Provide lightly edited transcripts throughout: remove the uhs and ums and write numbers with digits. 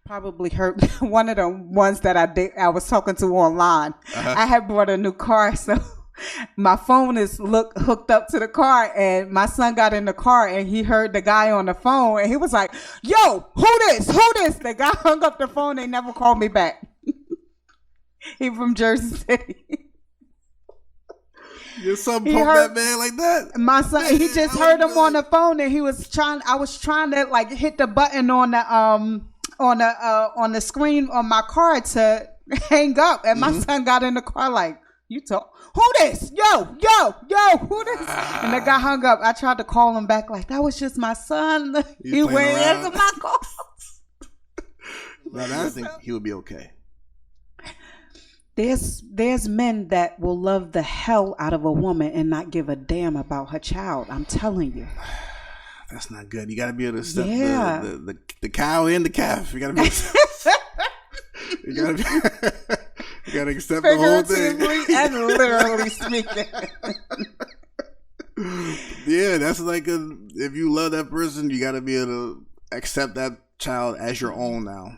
probably heard one of the ones that I was talking to online. I had bought a new car, so my phone is hooked up to the car, and my son got in the car and he heard the guy on the phone and he was like, "Yo, who this? The guy hung up the phone. They never called me back. He from Jersey City. Your son poked that man like that? My son, he just heard him on the phone, and I was trying to like hit the button on the screen on my car to hang up, and my son got in the car like, "You talk, who this? Yo, who this?" And the guy hung up. I tried to call him back like, "That was just my son. He went answer my calls." But I think he would be okay. There's men that will love the hell out of a woman and not give a damn about her child. I'm telling you. That's not good. You got to be able to accept the cow and the calf. You got to be. You got to accept the whole thing. And literally speaking. Yeah, that's like if you love that person, you got to be able to accept that child as your own now.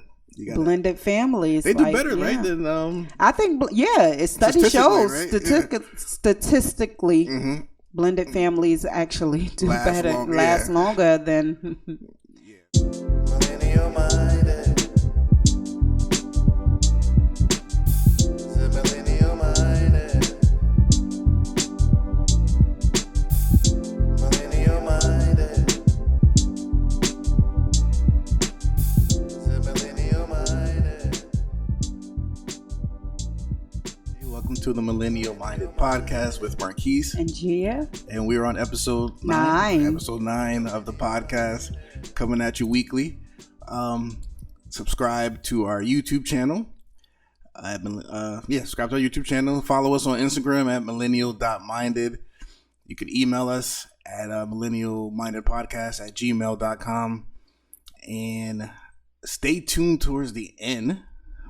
Blended families, they do better, right? Than I think, it study shows right? statistically, blended families actually do last longer than. Millennial minded. Millennial minded. Millennial minded. Welcome to the Millennial Minded Podcast with Marquis and Gia. And we're on episode 9. Episode 9 of the podcast, coming at you weekly. Subscribe to our YouTube channel. Subscribe to our YouTube channel. Follow us on Instagram at millennial.minded. You can email us at millennialmindedpodcast@gmail.com. And stay tuned towards the end,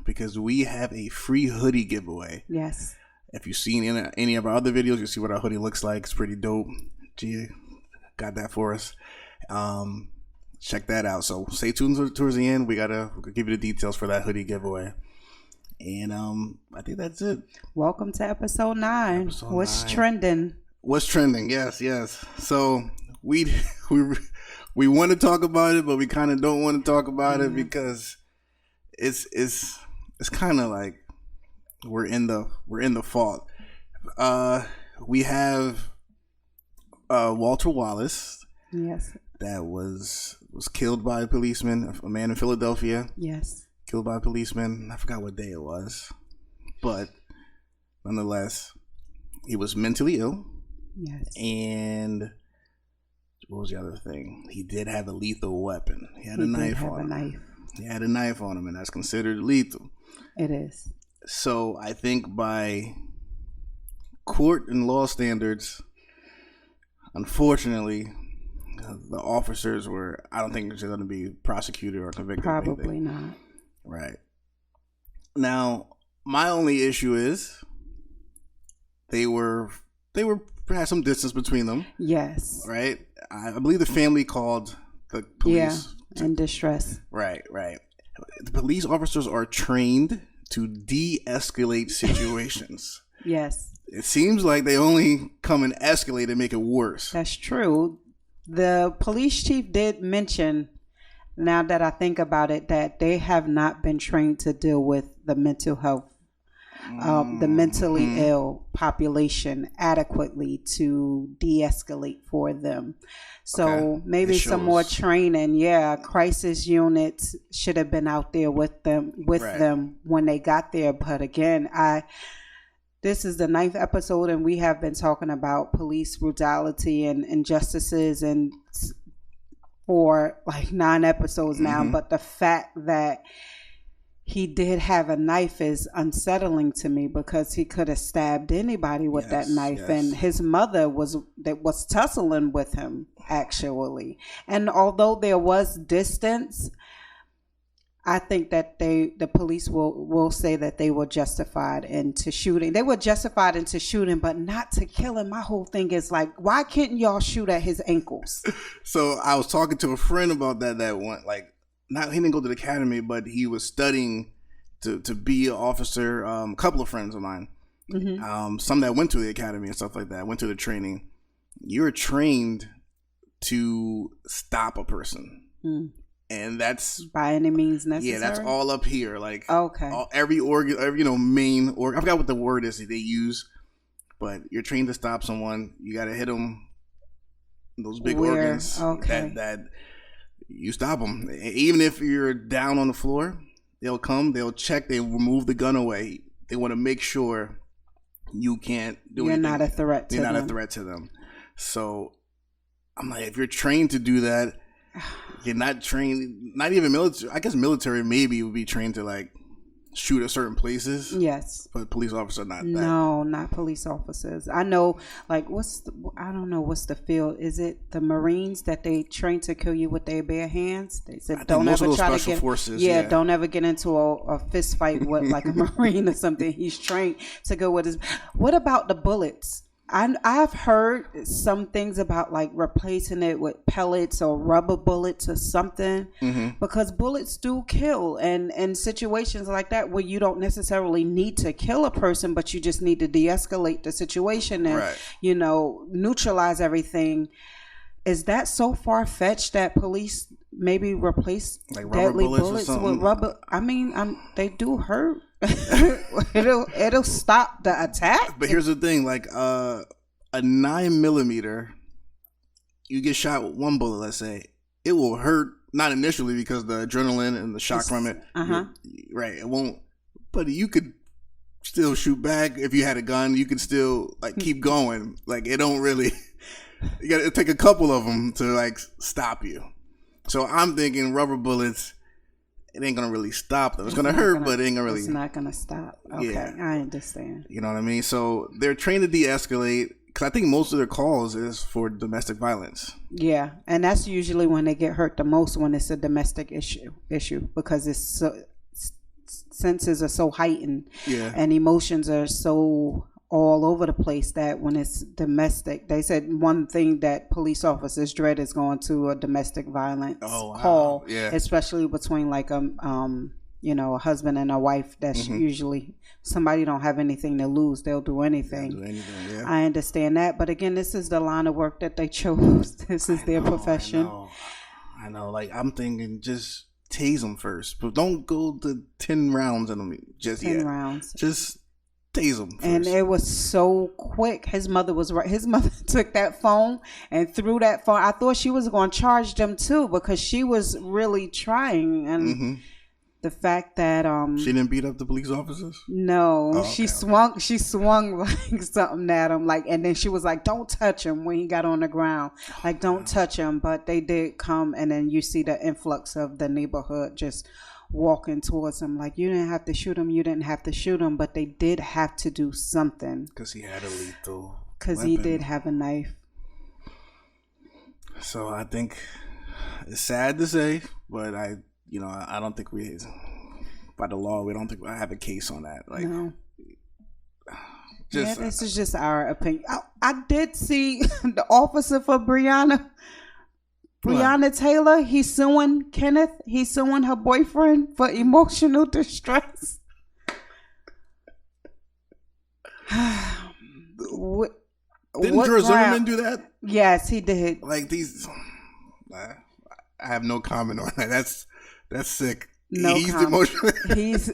because we have a free hoodie giveaway. Yes. If you've seen any of our other videos, you'll see what our hoodie looks like. It's pretty dope. Gia got that for us. Check that out. So stay tuned towards the end. We'll give you the details for that hoodie giveaway. And I think that's it. Welcome to episode 9. What's trending? What's trending? Yes. So we want to talk about it, but we kind of don't want to talk about it because it's kind of like we're in the fault. We have Walter Wallace. Yes. That was killed by a policeman, a man in Philadelphia. Yes. Killed by a policeman. I forgot what day it was, but nonetheless, he was mentally ill. Yes. And what was the other thing? He did have a lethal weapon. He had a knife on him. He had a knife on him, and that's considered lethal. It is. So I think by court and law standards, unfortunately, the officers I don't think they're going to be prosecuted or convicted. Probably not. Right. Now, my only issue is they had some distance between them. Yes. Right? I believe the family called the police. Yeah, in distress. Right. The police officers are trained to de-escalate situations. Yes. It seems like they only come and escalate and make it worse. That's true. The police chief did mention, now that I think about it, that they have not been trained to deal with the mental health, the mentally ill population adequately to de-escalate for them. So maybe some more training. Yeah, crisis units should have been out there with them when they got there. But again, this is the 9th episode, and we have been talking about police brutality and injustices and for like 9 episodes now. But the fact that he did have a knife is unsettling to me, because he could have stabbed anybody with that knife. Yes. And his mother was tussling with him, actually. And although there was distance, I think that the police will say that they were justified into shooting. They were justified into shooting, but not to kill him. My whole thing is like, why can't y'all shoot at his ankles? So I was talking to a friend about that one, like not he didn't go to the academy, but he was studying to be an officer. A couple of friends of mine, some that went to the academy and stuff like that, went to the training. You're trained to stop a person. And that's by any means necessary. Yeah, that's all up here. Like okay, every organ, main organ. I forgot what the word is that they use, but you're trained to stop someone. You got to hit them. Those big organs. Okay. That you stop them. Even if you're down on the floor, they'll come. They'll check. They remove the gun away. They want to make sure you can't do anything. You're not a threat to them. You're not a threat to them. So I'm like, if you're trained to do that. You're not trained, not even military. I guess military maybe would be trained to like shoot at certain places. Yes, but police officer not that. No, not police officers. I know, like I don't know what's the field. Is it the Marines that they train to kill you with their bare hands? They said don't ever try to get. Forces, don't ever get into a fist fight with like a Marine or something. He's trained to go with his. What about the bullets? I've heard some things about like replacing it with pellets or rubber bullets or something because bullets do kill, and in situations like that where you don't necessarily need to kill a person, but you just need to de-escalate the situation and neutralize everything. Is that so far-fetched that police maybe replace like deadly bullets with rubber? I mean, they do hurt. it'll stop the attack. But here's the thing, like a 9mm, you get shot with one bullet, let's say, it will hurt, not initially because the adrenaline and the shock from it, right, it won't, but you could still shoot back. If you had a gun, you could still like keep going. Like it don't really, you gotta take a couple of them to like stop you. So I'm thinking rubber bullets, it ain't gonna really stop them. It's gonna hurt, but it ain't gonna really. It's not gonna stop. Okay, yeah. I understand. You know what I mean? So they're trained to de-escalate because I think most of their calls is for domestic violence. Yeah, and that's usually when they get hurt the most, when it's a domestic issue because it's so, senses are so heightened, and emotions are so all over the place that when it's domestic, they said one thing that police officers dread is going to a domestic violence call, especially between like a husband and a wife. That's usually somebody don't have anything to lose. They'll do anything. I understand that, but again, this is the line of work that they chose. This is their profession. I know. Like I'm thinking, just tase them first, but don't go to 10 rounds in them just yet. 10 rounds. Just tase him first. And it was so quick. His mother was right. His mother took that phone and threw that phone. I thought she was going to charge them too because she was really trying. And the fact that she didn't beat up the police officers. No, she swung like something at him, like, and then she was like, "Don't touch him" when he got on the ground. Like, don't touch him. But they did come, and then you see the influx of the neighborhood just walking towards him. Like, you didn't have to shoot him, but they did have to do something because he had a lethal because he did have a knife. So I think it's sad to say, but I don't think by the law, we don't think I have a case on that. Like, no. This is just our opinion. I did see the officer for Breonna Taylor. He's suing Kenneth. He's suing her boyfriend for emotional distress. Didn't George Zimmerman do that? Yes, he did. Like these, I have no comment on that. That's sick. No he's comment. Emotional. He's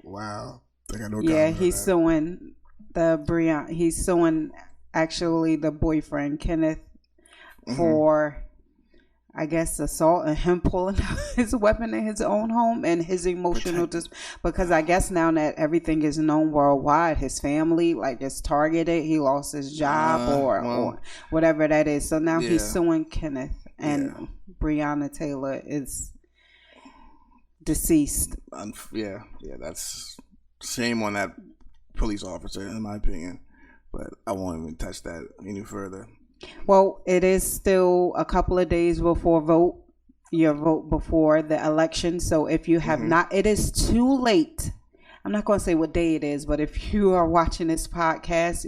wow. I got no yeah, comment he's suing the Breonna. He's suing actually the boyfriend Kenneth for, I guess, assault and him pulling out his weapon in his own home and his emotional because I guess now that everything is known worldwide, his family is targeted. He lost his job or whatever that is. So now he's suing Kenneth, and Breonna Taylor is deceased. That's shame on that police officer, in my opinion. But I won't even touch that any further. Well, it is still a couple of days before your vote before the election. So if you have not, it is too late. I'm not going to say what day it is, but if you are watching this podcast,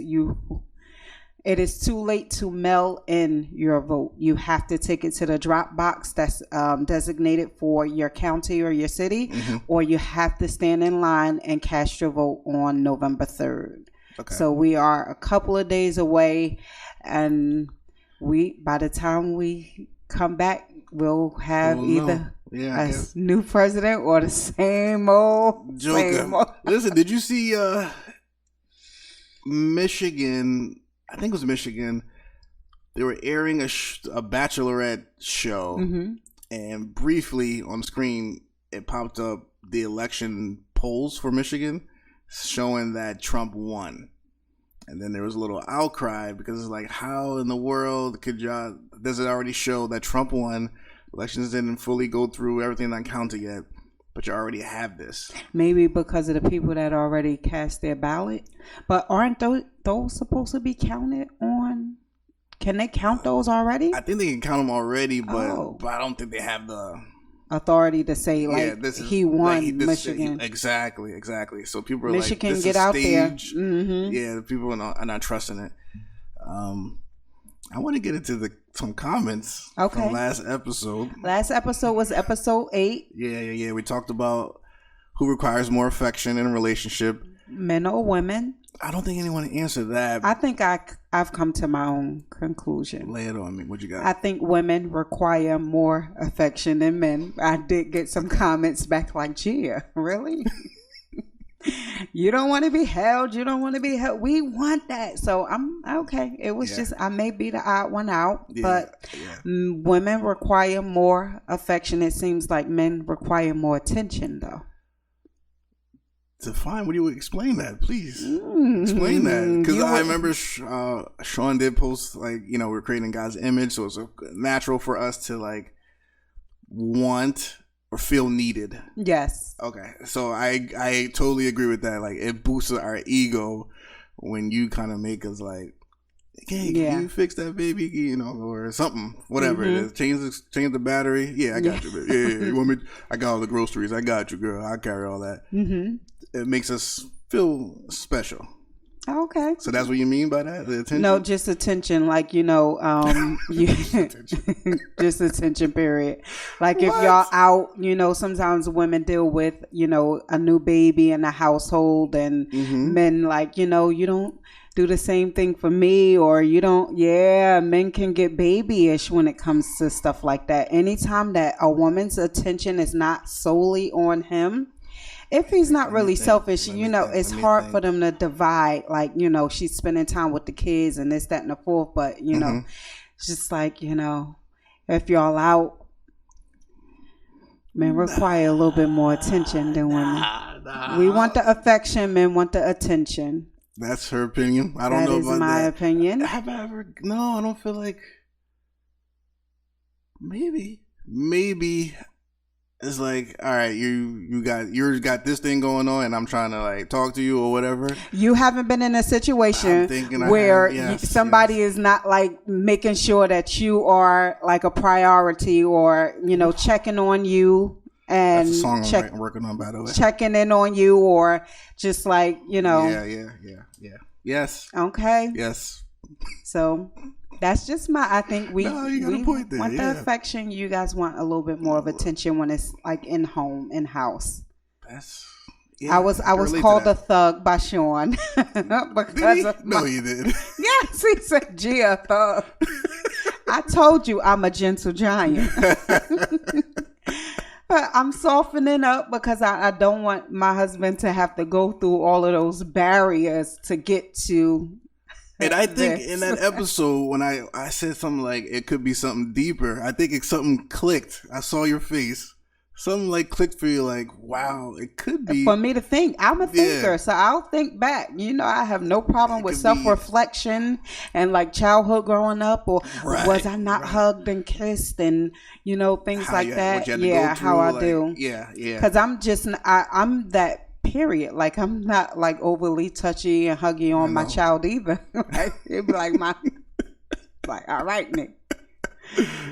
it is too late to mail in your vote. You have to take it to the drop box that's designated for your county or your city, or you have to stand in line and cast your vote on November 3rd. Okay. So we are a couple of days away, and by the time we come back, we'll have either a new president or the same old Joker. same old. Listen, did you see Michigan? I think it was Michigan. They were airing a Bachelorette show, and briefly on screen it popped up the election polls for Michigan, showing that Trump won. And then there was a little outcry because it's like, how in the world does it already show that Trump won? Elections didn't fully go through, everything not counted yet, but you already have this. Maybe because of the people that already cast their ballot. But aren't those supposed to be counted on? Can they count those already? I think they can count them already, but I don't think they have the authority to say he won Michigan. Exactly. So people are Michigan, like, this get is out staged. there. Yeah, people are not trusting it. I want to get into some comments from last episode. Last episode was episode 8. Yeah. We talked about who requires more affection in a relationship, men or women. I don't think anyone answered that. I think I've come to my own conclusion. Lay it on me. What you got? I think women require more affection than men. I did get some comments back like, Gia, really? You don't want to be held. You don't want to be held. We want that. So I'm okay. It was just, I may be the odd one out, but women require more affection. It seems like men require more attention, though. Define. What do you explain that, please? Explain that, because I remember Sean did post we're creating God's image, so it's natural for us to want or feel needed. Yes. Okay, so I totally agree with that. Like, it boosts our ego when you kind of make us like, hey, can you fix that baby, or something, whatever it is. Change the battery. Yeah, I got you. Yeah. You want me? I got all the groceries. I got you, girl. I carry all that. It makes us feel special. Okay. So that's what you mean by that? The attention? No, just attention. Just attention, period. Like, if y'all out, sometimes women deal with, a new baby in the household, and men you don't do the same thing for me, or you don't. Men can get babyish when it comes to stuff like that. Anytime that a woman's attention is not solely on him, if he's not really selfish, it's hard for them to divide. She's spending time with the kids and this, that, and the fourth. But, it's just if y'all out, men require a little bit more attention than women. We want the affection, men want the attention. That's her opinion. I don't know about that. That is my opinion. Have I ever? No, I don't feel like. Maybe. It's like, all right, you got this thing going on, and I'm trying to talk to you or whatever. You haven't been in a situation where somebody is not making sure that you are a priority, or checking on you and that's a song I'm working on, by the way. Checking in on you, or just Yeah. Yes. Okay. Yes. So. That's just I think we want the affection. You guys want a little bit more of attention when it's in house. I was called a thug by Sean because No, you did. Yes, he said, "Gia, thug." I told you I'm a gentle giant. But I'm softening up because I don't want my husband to have to go through all of those barriers to get to. And I think in that episode, when I said something like it could be something deeper, I think something clicked. I saw your face. Something clicked for you, wow, it could be. For me to think. I'm a thinker, so I'll think back. I have no problem with self-reflection and childhood growing up, or was I not hugged and kissed, and things like that. Yeah, how I do. Yeah. Because I'm that. Period. I'm not overly touchy and huggy on my child either. It'd be all right, Nick.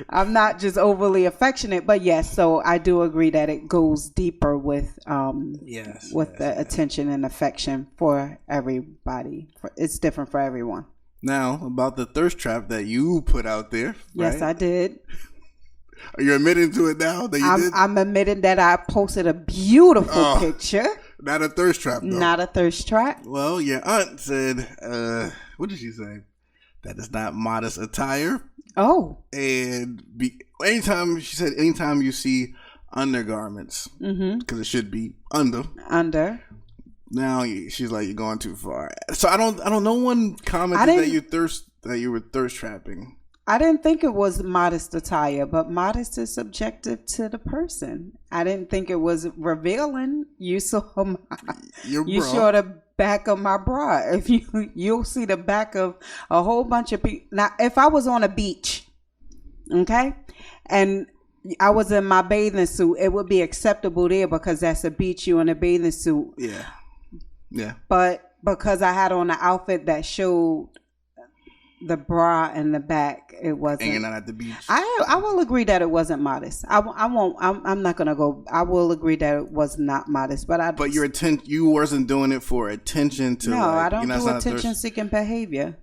I'm not just overly affectionate, but yes. So I do agree that it goes deeper with the attention and affection for everybody. It's different for everyone. Now, about the thirst trap that you put out there. Yes, right? I did. Are you admitting to it now that you did? I'm admitting that I posted a beautiful picture. Not a thirst trap, though. Not a thirst trap. Well, your aunt said, what did she say? That is not modest attire. Oh. And anytime you see undergarments, because it should be under. Now she's like, you're going too far. So I don't. No one commented that you were thirst trapping. I didn't think it was modest attire, but modest is subjective to the person. I didn't think it was revealing. You saw you saw the back of my bra. If you'll see the back of a whole bunch of people. Now, if I was on a beach, okay, and I was in my bathing suit, it would be acceptable there because that's a beach. You in a bathing suit. Yeah. Yeah. But because I had on an outfit that showed the bra and the back, it wasn't. And you're not at the beach. I will agree that it wasn't modest. I won't. I'm not gonna go. I will agree that it was not modest. But you wasn't doing it for attention to. No, I don't do attention seeking behavior.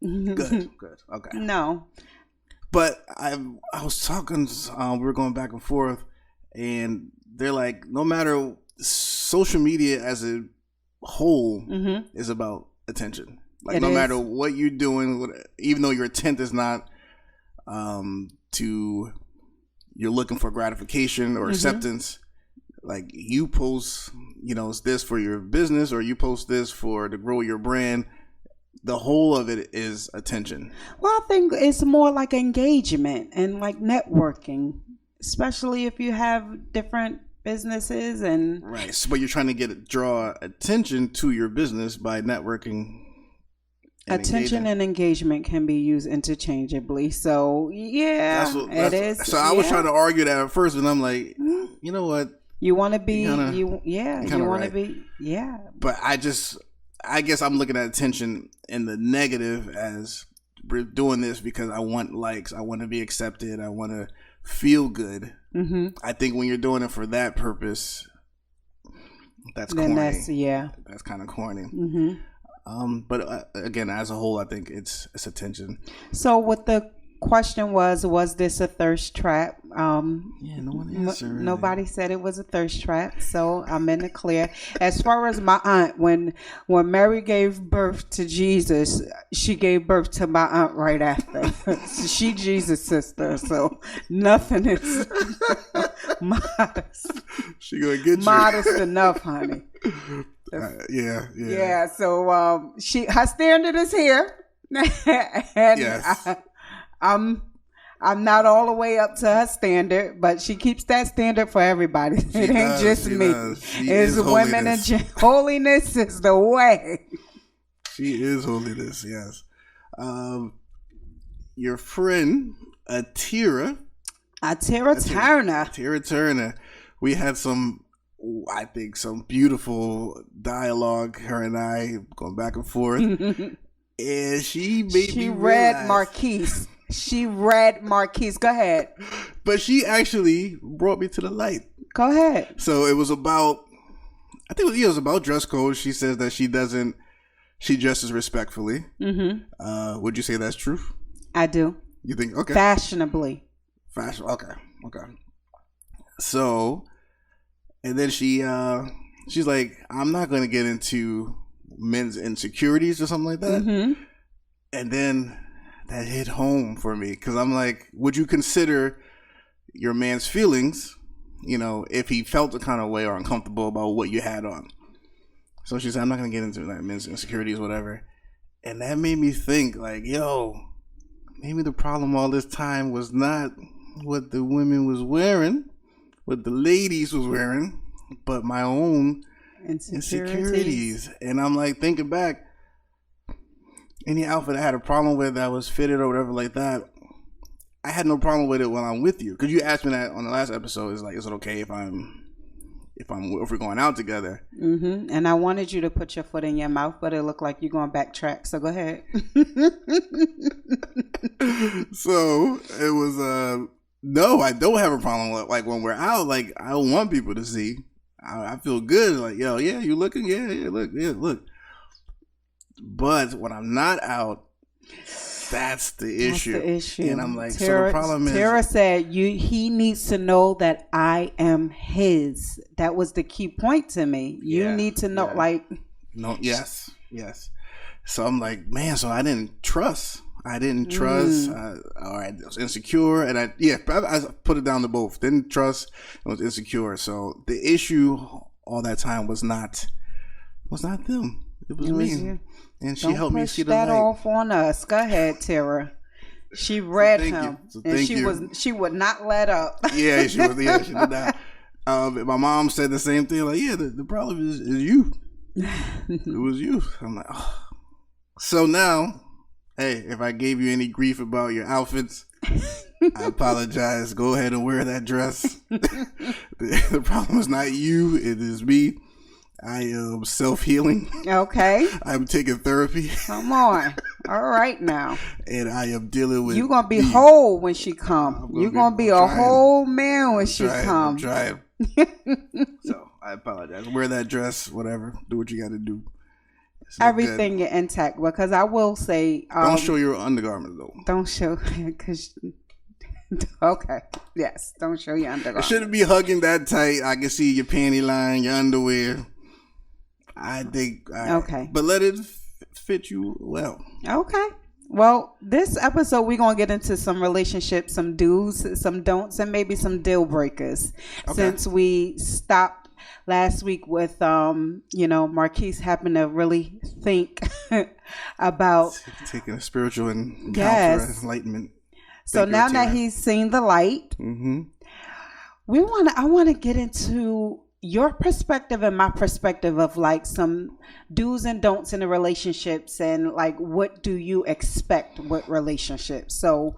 Good. Okay. No. But I was talking. We were going back and forth, and they're like, no matter social media as a whole is about attention. Like no matter what you're doing, even though your intent is not you're looking for gratification or acceptance. Like you post, it's this for your business, or you post this to grow your brand. The whole of it is attention. Well, I think it's more like engagement and like networking, especially if you have different businesses and right. So, but you're trying to draw attention to your business by networking. Attention and engagement can be used interchangeably. So yeah, it is. So I was trying to argue that at first, and I'm like, you know what? You want to be you want to be But I guess I'm looking at attention in the negative as we're doing this because I want likes, I want to be accepted, I want to feel good. I think when you're doing it for that purpose, that's corny. That's kind of corny. But again, as a whole, I think it's attention. So what the question was this a thirst trap? No one answered. Nobody said it was a thirst trap, so I'm in the clear. As far as my aunt, when Mary gave birth to Jesus, she gave birth to my aunt right after. She Jesus' sister, so nothing is modest. She gonna get you modest enough, honey. Yeah. So her standard is here, and yes. I'm not all the way up to her standard, but she keeps that standard for everybody. It ain't just me. It's women and holiness is the way. She is holiness, yes. Your friend Atira Turner. We had some beautiful dialogue, her and I going back and forth. And she read Marquis. She read Marquis. Go ahead. But she actually brought me to the light. Go ahead. So it was about, it was about dress code. She says that she dresses respectfully. Would you say that's true? I do. You think, okay. Fashionably. Okay. So, and then she's like, I'm not going to get into men's insecurities or something like that. And then that hit home for me because I'm like, would you consider your man's feelings, if he felt a kind of way or uncomfortable about what you had on? So she said, I'm not going to get into that men's insecurities, whatever. And that made me think like, maybe the problem all this time was not what the women was wearing, what the ladies was wearing, but my own insecurities. And I'm like thinking back, any outfit I had a problem with that was fitted or whatever like that, I had no problem with it when I'm with you. Because you asked me that on the last episode. It's like, is it okay if we're going out together? And I wanted you to put your foot in your mouth, but it looked like you're going backtrack. So go ahead. So it was no, I don't have a problem with like when we're out. Like I don't want people to see. I feel good. Like you looking? Yeah, look. But when I'm not out, That's the issue. That's the issue. And I'm like, Tara, so the problem is, Tara said, he needs to know that I am his. That was the key point to me. You need to know, no, yes. So I'm like, man, so I didn't trust. I was insecure, and I put it down to both. Didn't trust, I was insecure. So the issue all that time was not them. It was me. You. And she helped me see the light. Don't push that off on us. Go ahead, Tara. She read him, and she would not let up. Yeah, she was. Yeah, she did not. My mom said the same thing. Like, yeah, the problem is you. It was you. I'm like, oh. So now, hey, if I gave you any grief about your outfits, I apologize. Go ahead and wear that dress. The problem is not you. It is me. I am self-healing. Okay. I'm taking therapy. Come on. All right now. And I am dealing with... You're going to be whole when she come. You're going to be a whole man when she come. I'm trying. So, I apologize. Wear that dress, whatever. Do what you got to do. Everything good. Intact. Because I will say... don't show your undergarments, though. Don't show... Because... Okay. Yes. Don't show your undergarments. It shouldn't be hugging that tight. I can see your panty line, your underwear. I think... okay. But let it fit you well. Okay. Well, this episode, we're going to get into some relationships, some do's, some don'ts, and maybe some deal breakers. Okay. Since we stopped last week with, Marquis having to really think about... Taking a spiritual encounter, enlightenment. So now that he's seen the light, I want to get into your perspective and my perspective of like some do's and don'ts in the relationships, and like what do you expect with relationships. So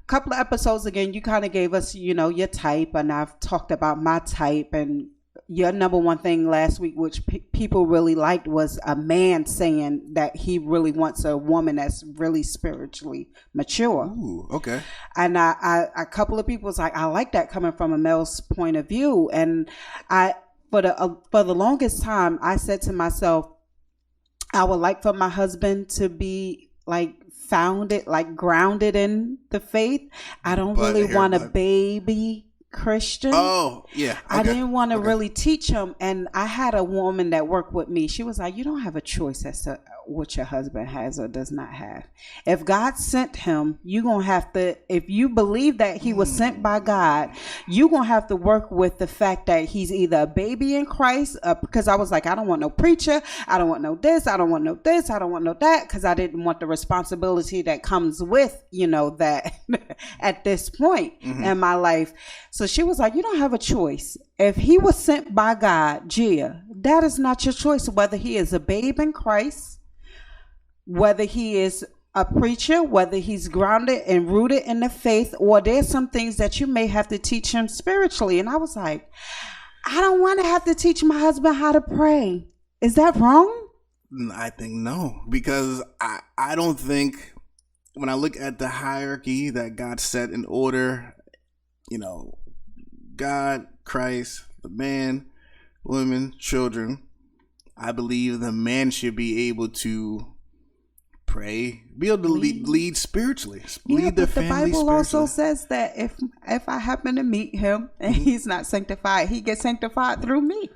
a couple of episodes again, you kind of gave us, your type, and I've talked about my type, and your number one thing last week, which people really liked, was a man saying that he really wants a woman that's really spiritually mature. Ooh, okay. And a couple of people was like, I like that coming from a male's point of view. And for the longest time, I said to myself, I would like for my husband to be like founded, like grounded in the faith. I don't really want a baby Christian. Oh, yeah. Okay. I didn't want to really teach him. And I had a woman that worked with me. She was like, you don't have a choice as to what your husband has or does not have. If God sent him, you're going to have to, if you believe that he was sent by God, you're going to have to work with the fact that he's either a baby in Christ, because I was like, I don't want no preacher. I don't want no this. I don't want no this. I don't want no that. Because I didn't want the responsibility that comes with, that at this point in my life. So she was like, you don't have a choice. If he was sent by God, Gia, that is not your choice, whether he is a babe in Christ, whether he is a preacher, whether he's grounded and rooted in the faith, or there's some things that you may have to teach him spiritually. And I was like, I don't want to have to teach my husband how to pray. Is that wrong? I think no, because I don't think, when I look at the hierarchy that God set in order, God, Christ, the man, women, children, I believe the man should be able to pray, be able to lead spiritually, lead the family. The Bible also says that if I happen to meet him and he's not sanctified, he gets sanctified through me.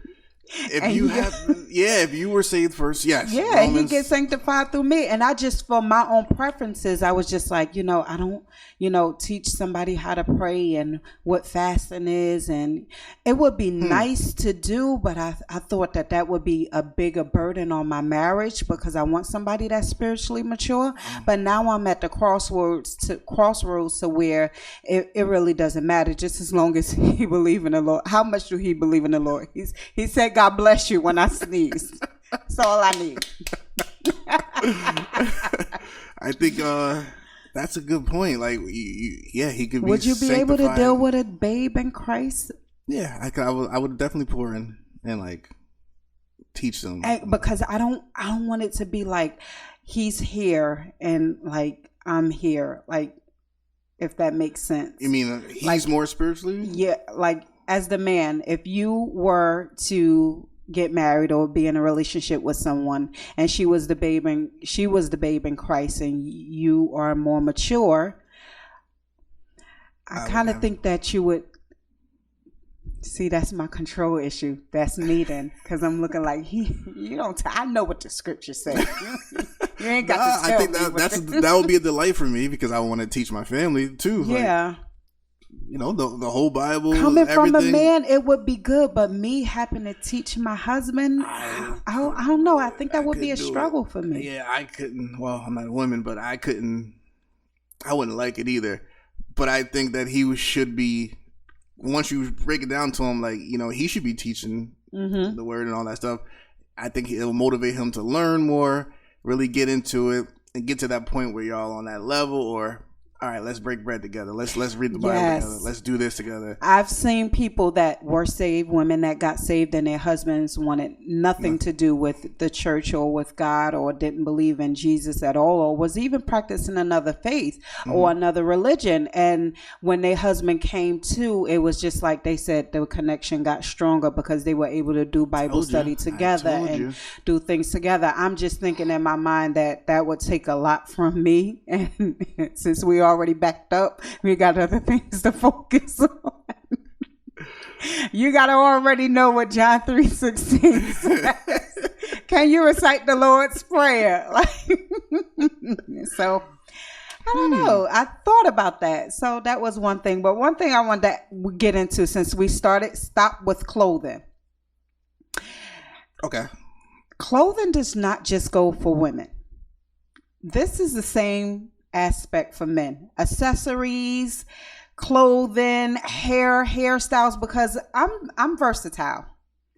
If you were saved first, yes. Yeah, he gets sanctified through me. And I just, for my own preferences, I was just like, I don't, teach somebody how to pray and what fasting is. And it would be nice to do, but I thought that would be a bigger burden on my marriage, because I want somebody that's spiritually mature. But now I'm at the crossroads to where it really doesn't matter, just as long as he believes in the Lord. How much do he believe in the Lord? He said, God bless you when I sneeze. That's all I need. I think that's a good point. Like, he could be. Would you be able to deal with a babe in Christ? Yeah, I would definitely pour in and like teach them. Because I don't want it to be like he's here and like I'm here. Like, if that makes sense. You mean he's more spiritually? Yeah, like, as the man, if you were to get married or be in a relationship with someone, and she was the babe in Christ, and you are more mature, I kind of think that you would see. That's my control issue. That's me then, because I'm looking like you don't. I know what the scripture says. You ain't got to tell I think that would be a delight for me, because I want to teach my family too. Yeah. Like, you know, the whole Bible. Coming from a man, it would be good, but me having to teach my husband, I don't know. I think that would be a struggle for me. Yeah, I couldn't. Well, I'm not a woman, but I couldn't. I wouldn't like it either. But I think that he should be. Once you break it down to him, like, you know, he should be teaching the word and all that stuff. I think it'll motivate him to learn more, really get into it, and get to that point where y'all on that level, or all right, let's break bread together. Let's read the Bible together. Let's do this together. I've seen people that were saved, women that got saved, and their husbands wanted nothing to do with the church or with God, or didn't believe in Jesus at all, or was even practicing another faith or another religion. And when their husband came to, it was just like they said, the connection got stronger because they were able to do Bible study together and do things together. I'm just thinking in my mind that would take a lot from me. And since we already backed up, we got other things to focus on. You got to already know what John 3:16 says. Can you recite the Lord's Prayer? So I don't know. I thought about that. So that was one thing. But one thing I wanted to get into, since we stop with clothing. Okay. Clothing does not just go for women. This is the same aspect for men. Accessories, clothing, hairstyles, because I'm versatile.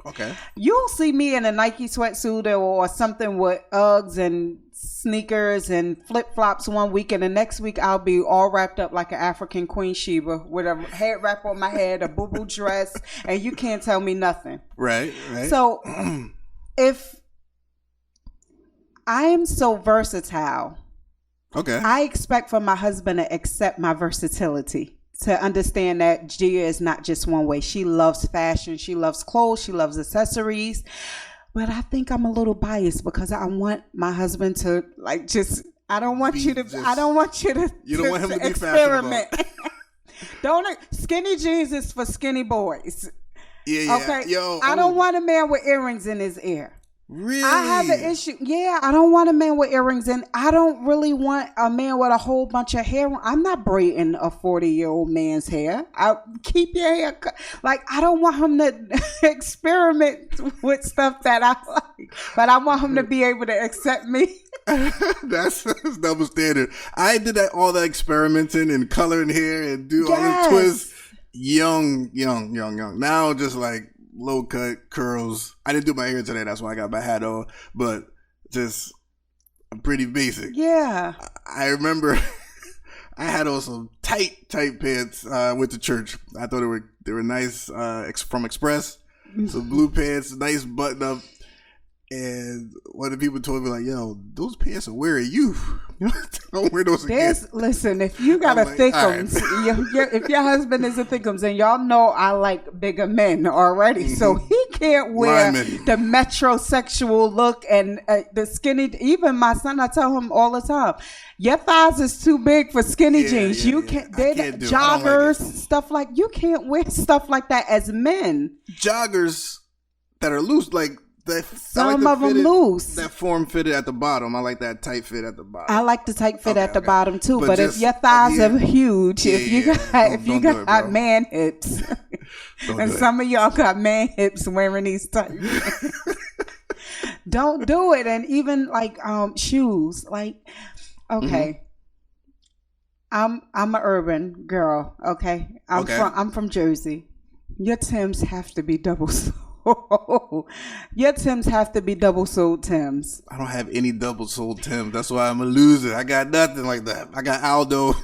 Okay. You'll see me in a Nike sweatsuit or something with Uggs and sneakers and flip-flops one week, and the next week I'll be all wrapped up like an African Queen Sheba with a head wrap on my head, a boo-boo dress, and you can't tell me nothing. Right. So if I am so versatile, okay, I expect for my husband to accept my versatility, to understand that Gia is not just one way. She loves fashion. She loves clothes. She loves accessories. But I think I'm a little biased because I want my husband to I don't want you to You don't want him to be experiment. Skinny jeans is for skinny boys. Yeah. Okay. Yo, I don't want a man with earrings in his ear. Really? I have an issue. Yeah, I don't want a man with earrings, and I don't really want a man with a whole bunch of hair. I'm not braiding a 40-year-old man's hair. I keep your hair cut. I don't want him to experiment with stuff that I like, but I want him to be able to accept me. That's double standard. I did all that experimenting and coloring hair and do all the twists. Young. Now just like low cut curls. I didn't do my hair today, that's why I got my hat on, but just pretty basic. Yeah. I remember I had on some tight pants with the church. I thought they were nice from Express. Some blue pants, nice button up. And one of the people told me, like, yo, those pants are wearing you. Don't wear those again. Listen, if you got thickums, right. If your husband is a thickums, and y'all know I like bigger men already, so he can't wear the metrosexual look and the skinny. Even my son, I tell him all the time, your thighs is too big for skinny jeans. You can't. They're joggers, stuff like you can't wear stuff like that as men. Joggers that are loose, like. Some of them loose. That form fitted at the bottom. I like that tight fit at the bottom. I like the tight fit at the bottom too. But if your thighs are huge, if you got man hips, and some of y'all got man hips wearing these tight, don't do it. And even shoes, I'm an urban girl. Okay, I'm from Jersey. Your Timbs have to be double soled. Your Timbs have to be double soled Timbs. I don't have any double soled Timbs. That's why I'm a loser. I got nothing like that. I got Aldo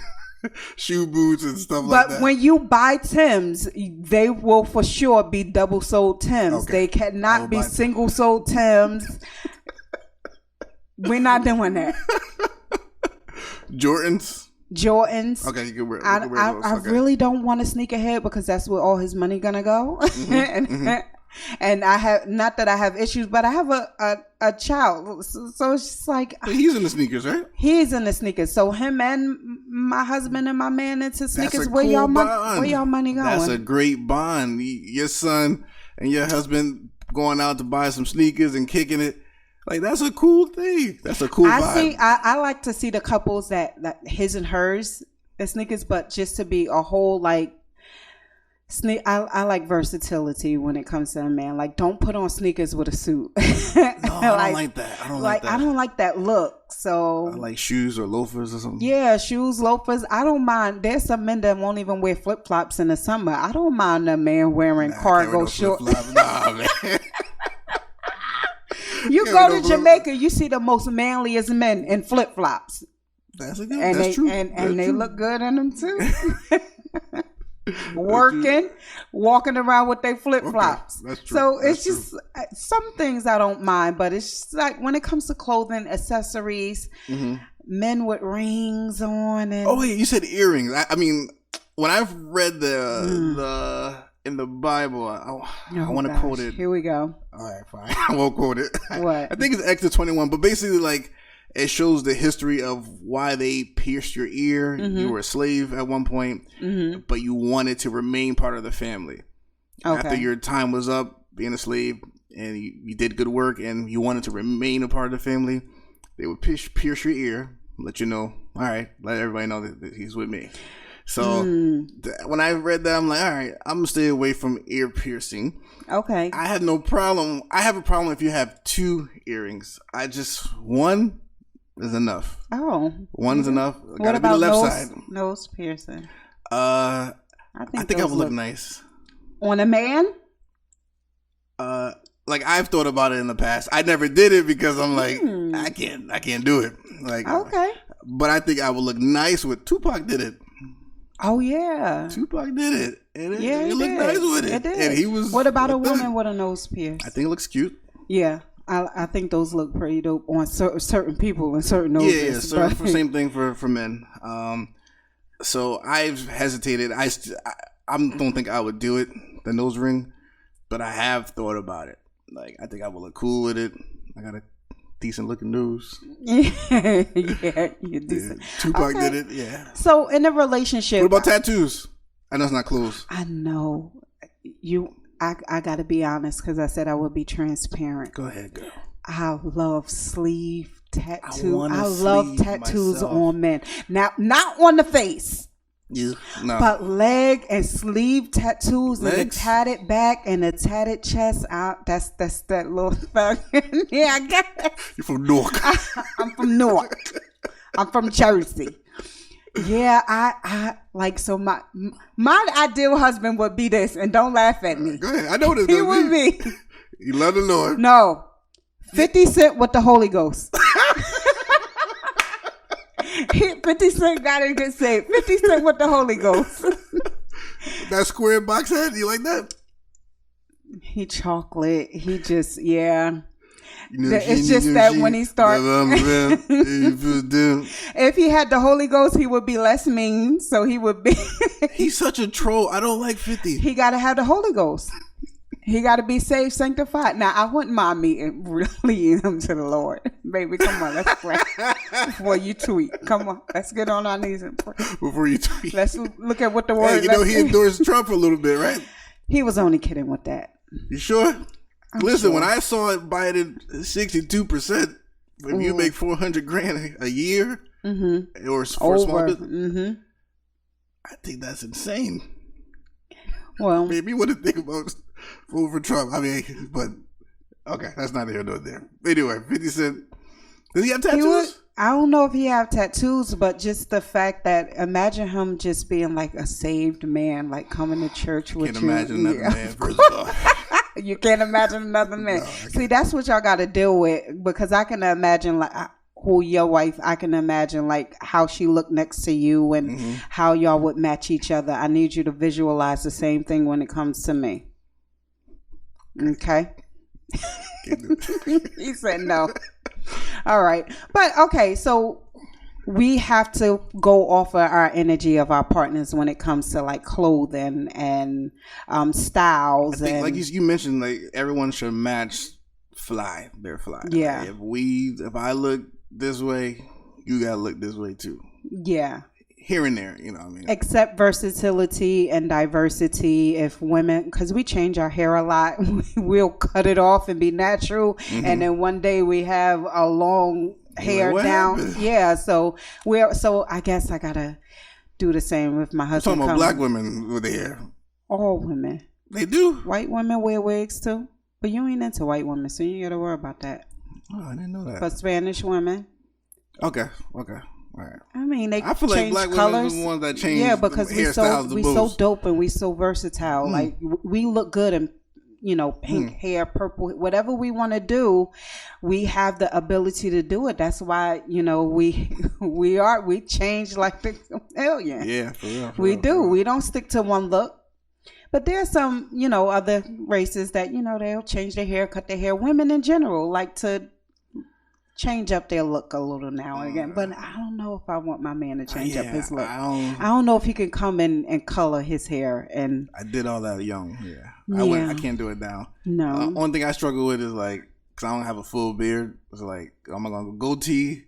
shoe boots and stuff like that. But when you buy Timbs, they will for sure be double soled Timbs. Okay. They cannot be single soled Timbs. We're not doing that. Jordans. Okay, you can wear those. I really don't want to sneak ahead because that's where all his money gonna go. And I have, not that I have issues, but I have a child. So it's just like. But he's in the sneakers, right? He's in the sneakers. So him and my husband and my man into sneakers. That's a Where cool y'all bond. where y'all money going? That's a great bond. Your son and your husband going out to buy some sneakers and kicking it. Like, that's a cool thing. That's a cool vibe. I like to see the couples that his and hers the sneakers, but just to be a whole like I like versatility when it comes to a man. Like, don't put on sneakers with a suit. No, I don't like that. I don't like that. I don't like that look. So I like shoes or loafers or something. Yeah, shoes, loafers. I don't mind. There's some men that won't even wear flip flops in the summer. I don't mind a man wearing cargo shorts. Nah, man. You go to Jamaica, you see the most manliest men in flip flops. That's true. And they look good in them too. Walking around with their flip flops. Okay, that's true. So it's just some things I don't mind, but it's just like when it comes to clothing, accessories, men with rings on. And oh wait, you said earrings. I mean, when I've read the in the Bible, I want to quote it. Here we go. All right, fine. I won't quote it. What? I think it's Exodus 21, but basically, like, it shows the history of why they pierced your ear. You were a slave at one point, but you wanted to remain part of the family. Okay. After your time was up being a slave and you did good work and you wanted to remain a part of the family, they would pierce your ear, let you know, all right, let everybody know that he's with me. So when I read that, I'm like, all right, I'm going to stay away from ear piercing. Okay. I have no problem. I have a problem if you have two earrings. One is enough. Oh. One's enough. What about be the left side. Nose piercing? I think I would look nice. On a man? Like, I've thought about it in the past. I never did it because I'm like, I can't do it. Like, okay. But I think I would look nice with Tupac did it. Oh yeah, Tupac did it, and he looked did. nice with it. It did. And he was. What about a woman with a nose pierce? I think it looks cute. Yeah, I think those look pretty dope on certain people and certain noses. Yeah. Same thing for men. So I've hesitated. I don't think I would do it, the nose ring, but I have thought about it. Like, I think I would look cool with it. I got a decent looking nose. Yeah, you're decent. Yeah. Tupac did it. Yeah. So in a relationship, what about tattoos? I know it's not close. I know you. I got to be honest because I said I would be transparent. Go ahead, girl. I love sleeve tattoos. I love tattoos on men. Now, not on the face. Yeah, no. But leg and sleeve tattoos. Legs? And a tatted back and a tatted chest. That's that little thing. Yeah, I got it. You're from Newark. I'm from Newark. I'm from Jersey. Yeah, I like, so my ideal husband would be this, and don't laugh at me. Go ahead. I know what it's he would be. You love the Lord. No. 50 Cent with the Holy Ghost. 50 Cent got to get saved. 50 Cent with the Holy Ghost. That square box head, you like that? He chocolate. He just, yeah. It's just that when he starts, if he had the Holy Ghost, he would be less mean. So he would be. He's such a troll. I don't like 50. He got to have the Holy Ghost. He got to be saved, sanctified. Now, I wouldn't mind me leading him to the Lord. Baby, come on, let's pray. Before you tweet. Come on, let's get on our knees and pray. Before you tweet. Let's look at what the word. Hey, he endorsed Trump for a little bit, right? He was only kidding with that. You sure? Listen, sure. when I saw it Biden 62%, if you make $400,000 a year, or for a small business, I think that's insane. Well, maybe you want to think about voting for Trump. I mean, but okay, that's not here nor there. Anyway, 50 Cent, does he have tattoos? I don't know if he have tattoos, but just the fact that, imagine him just being like a saved man, like coming to church with you. Can't imagine another man, first of all. You can't imagine another man. No, see, that's what y'all got to deal with, because I can imagine like who your wife. I can imagine like how she looked next to you and how y'all would match each other. I need you to visualize the same thing when it comes to me. Okay. He said no. All right, but okay. So we have to go off of our energy of our partners when it comes to like clothing and styles. I think, and like you mentioned, like everyone should match their fly. Yeah. Like if I look this way, you gotta look this way too. Yeah. Here and there, you know what I mean? Accept versatility and diversity. If women, because we change our hair a lot, we'll cut it off and be natural. Mm-hmm. And then one day we have a long hair What down. happened? Yeah. So I guess I got to do the same with my I'm husband. talking about black women with their hair. All women. They do? White women wear wigs too. But you ain't into white women, so you ain't got to worry about that. Oh, I didn't know that. But Spanish women. Okay. All right. I mean, they I feel like change black colors. women are the ones that change. Yeah, because we hairstyles the we most. so dope and we so versatile. Like we look good in pink hair, purple, whatever we want to do, we have the ability to do it. That's why we change like the chameleon. Yeah, for real. We do. We don't stick to one look. But there's some other races that they'll change their hair, cut their hair. Women in general like to change up their look a little now and again, but I don't know if I want my man to change up his look. I don't know if he can come in and color his hair. And I did all that young. Yeah. I can't do it now. No. Only thing I struggle with is like, because I don't have a full beard. It's like, am I gonna go goatee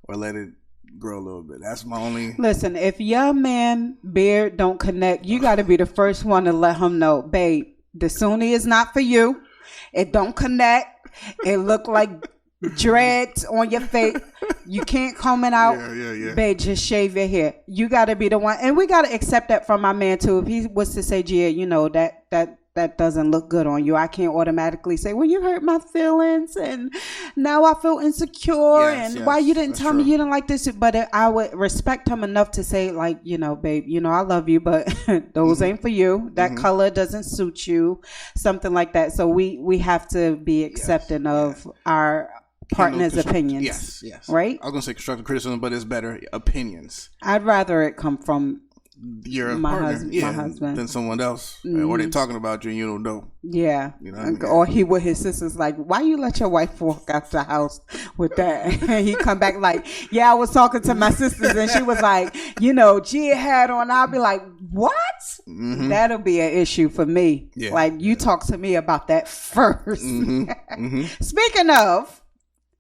or let it grow a little bit? That's my only. Listen, if your man beard don't connect, you got to be the first one to let him know, babe, the Sunni is not for you. It don't connect. It look like dreads on your face. You can't comb it out. Yeah. Babe, just shave your hair. You got to be the one. And we got to accept that from my man too. If he was to say, Gia, that doesn't look good on you, I can't automatically say, well, you hurt my feelings and now I feel insecure. Yes, why you didn't tell me you didn't like this. But I would respect him enough to say, like, babe, I love you, but those ain't for you. That color doesn't suit you. Something like that. So we have to be accepting of our partner's opinions. Yes. Right? I was going to say constructive criticism, but it's better opinions. I'd rather it come from my husband than someone else, or they're talking about you and you don't know. Yeah, or he with his sisters like, why you let your wife walk out the house with that? And he come back like, yeah, I was talking to my sisters and she was like, Gia had on. I'll be like, what? Mm-hmm. That'll be an issue for me. Yeah, like you talk to me about that first. Mm-hmm. Speaking of,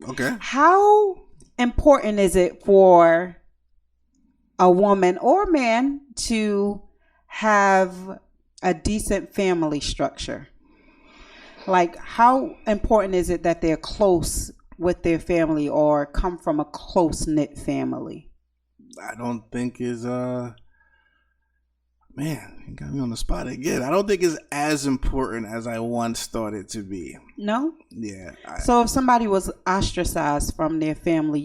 okay, how important is it for a woman or man to have a decent family structure? Like, how important is it that they're close with their family or come from a close-knit family? I don't think is man, you got me on the spot again. I don't think it's as important as I once thought it to be. No? Yeah. So if somebody was ostracized from their family,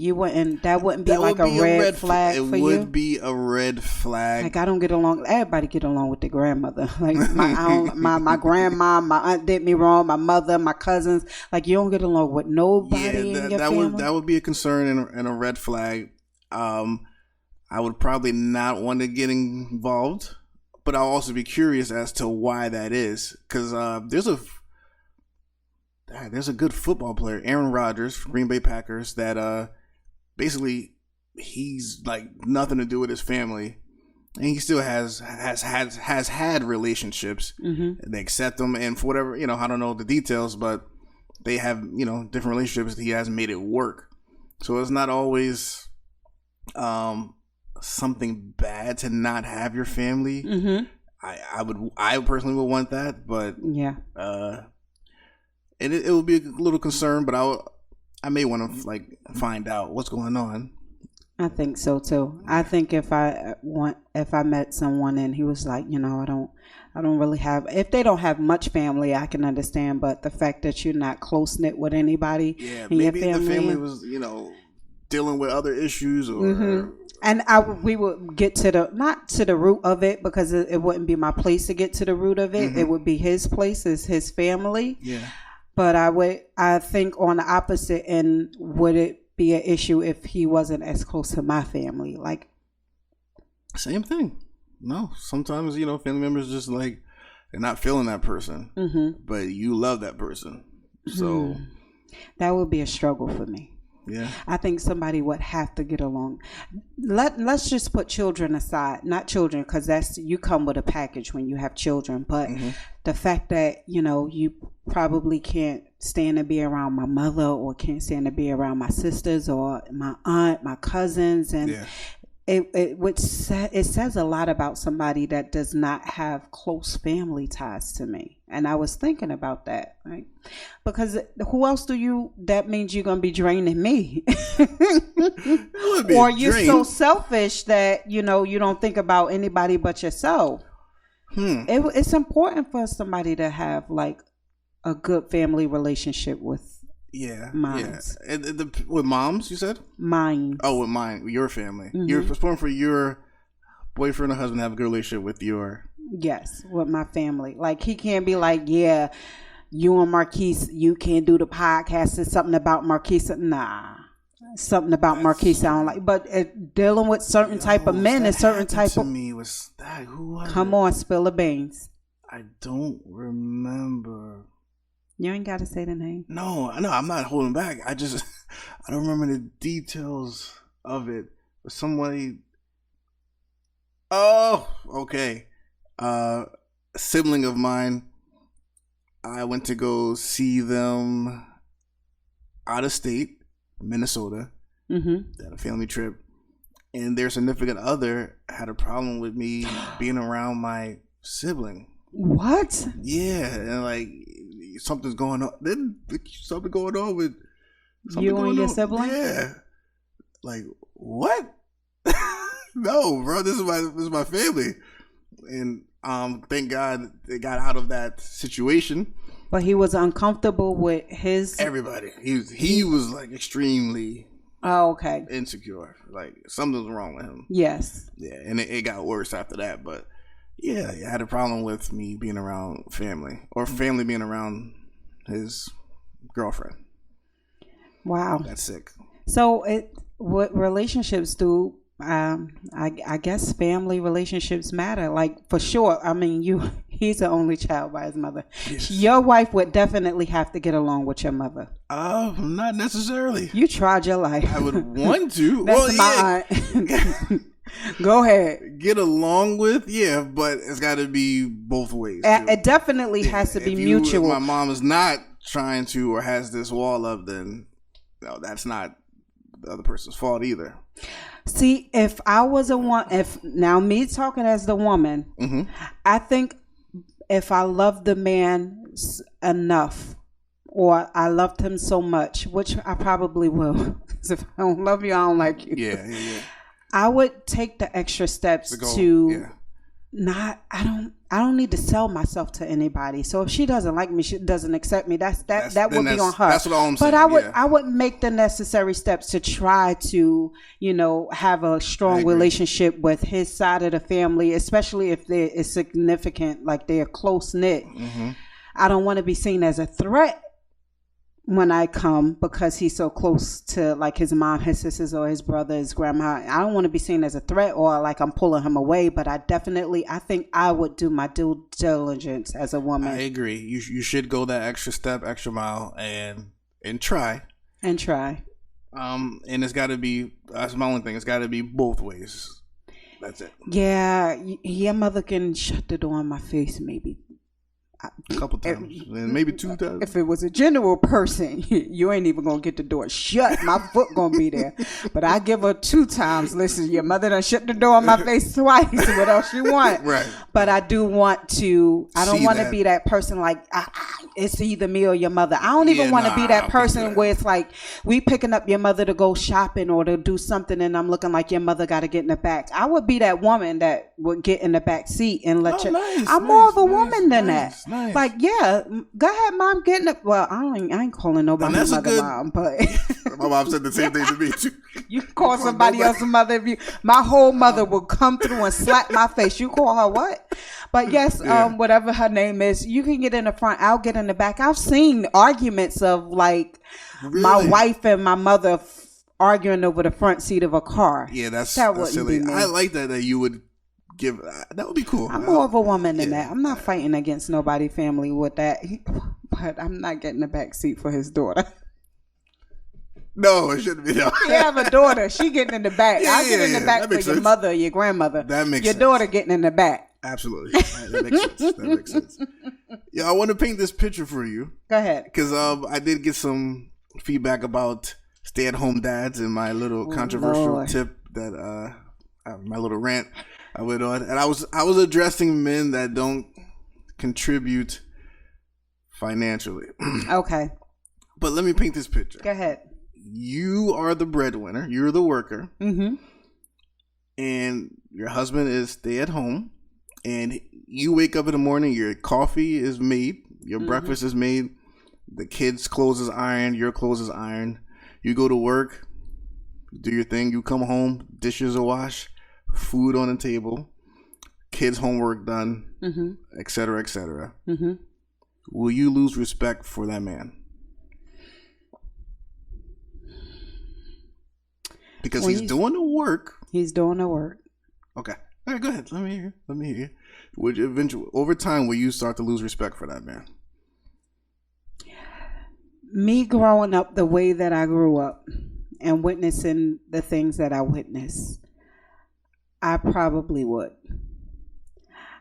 that wouldn't be like a red flag for you? It would be a red flag. Like, I don't get along. Everybody get along with their grandmother. Like, my grandma, my aunt did me wrong, my mother, my cousins. Like, you don't get along with nobody in your family? That would be a concern and a red flag. I would probably not want to get involved. But I'll also be curious as to why that is, because there's a good football player, Aaron Rodgers, from Green Bay Packers, that basically he's like nothing to do with his family, and he still has had relationships. Mm-hmm. They accept them, and for whatever I don't know the details, but they have different relationships. He has made it work, so it's not always something bad to not have your family. Mm-hmm. I personally would want that, but yeah, and it would be a little concern, but I may want to like find out what's going on. I think so too. I think if I met someone and he was like, I don't really have, if they don't have much family, I can understand, but the fact that you're not close knit with anybody, maybe the family was dealing with other issues or. Mm-hmm. And we would get not to the root of it, because it wouldn't be my place to get to the root of it. Mm-hmm. It would be his place, is his family. Yeah. But I think on the opposite end, would it be an issue if he wasn't as close to my family? Like, same thing. No, sometimes, family members just like, they're not feeling that person, mm-hmm. but you love that person. So that would be a struggle for me. Yeah. I think somebody would have to get along. Let's just put children aside. Not children, because that's, you come with a package when you have children. But the fact that, you probably can't stand to be around my mother, or can't stand to be around my sisters or my aunt, my cousins, and it says a lot about somebody that does not have close family ties to me. And I was thinking about that, right? Because who else that means you're going to be draining me. Or you're so selfish that, you don't think about anybody but yourself. It's important for somebody to have like a good family relationship with mines. Yeah. With moms, you said? Mine. Oh, with mine, your family. You're important for your boyfriend or husband to have a good relationship with your... Yes, with my family. Like, he can't be like, yeah, you and Marquis, you can't do the podcast. It's something about Marquis. Nah. Something about Marquis I don't like. But dealing with certain type of men and certain type of... me was that, who was Come on, spill the beans. I don't remember. You ain't got to say the name. No, I'm not holding back. I don't remember the details of it. But somebody... Oh, okay. A sibling of mine, I went to go see them out of state, Minnesota, at a family trip, and their significant other had a problem with me being around my sibling. What? Yeah, and like something's going on. Then something going on with you and your sibling. Yeah, like what? No, bro, this is my family, and thank God they got out of that situation. But he was uncomfortable with his... Everybody. He was like extremely insecure. Like something was wrong with him. Yes. Yeah, and it got worse after that. But yeah, he had a problem with me being around family, or family being around his girlfriend. Wow. That's sick. So what relationships do... I guess family relationships matter, like, for sure. I mean, he's the only child by his mother. Yes. Your wife would definitely have to get along with your mother. Not necessarily. You tried your life. I would want to. That's my aunt. Go ahead. Get along with, but it's got to be both ways. It definitely has to be mutual. If my mom is not trying to, or has this wall up, then no, that's not the other person's fault either. See, if I was now me talking as the woman, I think if I loved the man enough, or I loved him so much, which I probably will, because if I don't love you, I don't like you. Yeah. I would take the extra steps to not. I don't need to sell myself to anybody. So if she doesn't like me, she doesn't accept me. That would be on her. That's what I'm saying. But I would make the necessary steps to try to, have a strong relationship with his side of the family, especially if it's significant, like they're close knit. I don't want to be seen as a threat when I come, because he's so close to like his mom, his sisters, or his brother, his grandma. I don't want to be seen as a threat or like I'm pulling him away, but I think I would do my due diligence as a woman. I agree. You should go that extra step, extra mile, and try. And try. And it's got to be, that's my only thing, it's got to be both ways. That's it. Yeah, your mother can shut the door in my face maybe a couple times, and maybe 2 times. If it was a general person, you ain't even gonna get the door shut. My foot gonna be there. But I give her 2 times. Listen, your mother done shut the door in my face twice. What else you want? Right. But I do want to. I don't want to be that person like it's either me or your mother. I don't even want to be that person where it's like we picking up your mother to go shopping or to do something, and I'm looking like your mother got to get in the back. I would be that woman that would get in the back seat and let you. I'm more of a woman than that. Nice. Like, yeah, go ahead, mom, get in it. Well, I ain't calling nobody mother, mom, but my mom said the same thing to me too. You call somebody else a mother. My whole mother will come through and slap my face. You call her what? But yes, whatever her name is, you can get in the front. I'll get in the back. I've seen arguments of like my wife and my mother arguing over the front seat of a car. Yeah, that's silly. I like that you would. That would be cool. I'm more of a woman than that. I'm not fighting against nobody family with that, but I'm not getting the back seat for his daughter. No, it shouldn't be. No. You have a daughter. She getting in the back. I get in the back for your mother or your grandmother. That makes your sense. daughter getting in the back. Absolutely. That makes sense. That makes sense. Yeah, I want to paint this picture for you. Go ahead. Because I did get some feedback about stay-at-home dads and my little controversial tip that my little rant I went on, and I was addressing men that don't contribute financially. Okay. But let me paint this picture. Go ahead. You are the breadwinner. You're the worker. Mm-hmm. And your husband is stay at home. And you wake up in the morning, your coffee is made, your breakfast is made, the kids' clothes is ironed, your clothes is ironed. You go to work, do your thing, you come home, dishes are washed, food on the table, kids' homework done, et cetera, et cetera. Mm-hmm. Will you lose respect for that man? Because he's doing the work. He's doing the work. Okay. All right, go ahead. Let me hear. Would you eventually, over time, will you start to lose respect for that man? Me growing up the way that I grew up and witnessing the things that I witnessed, I probably would.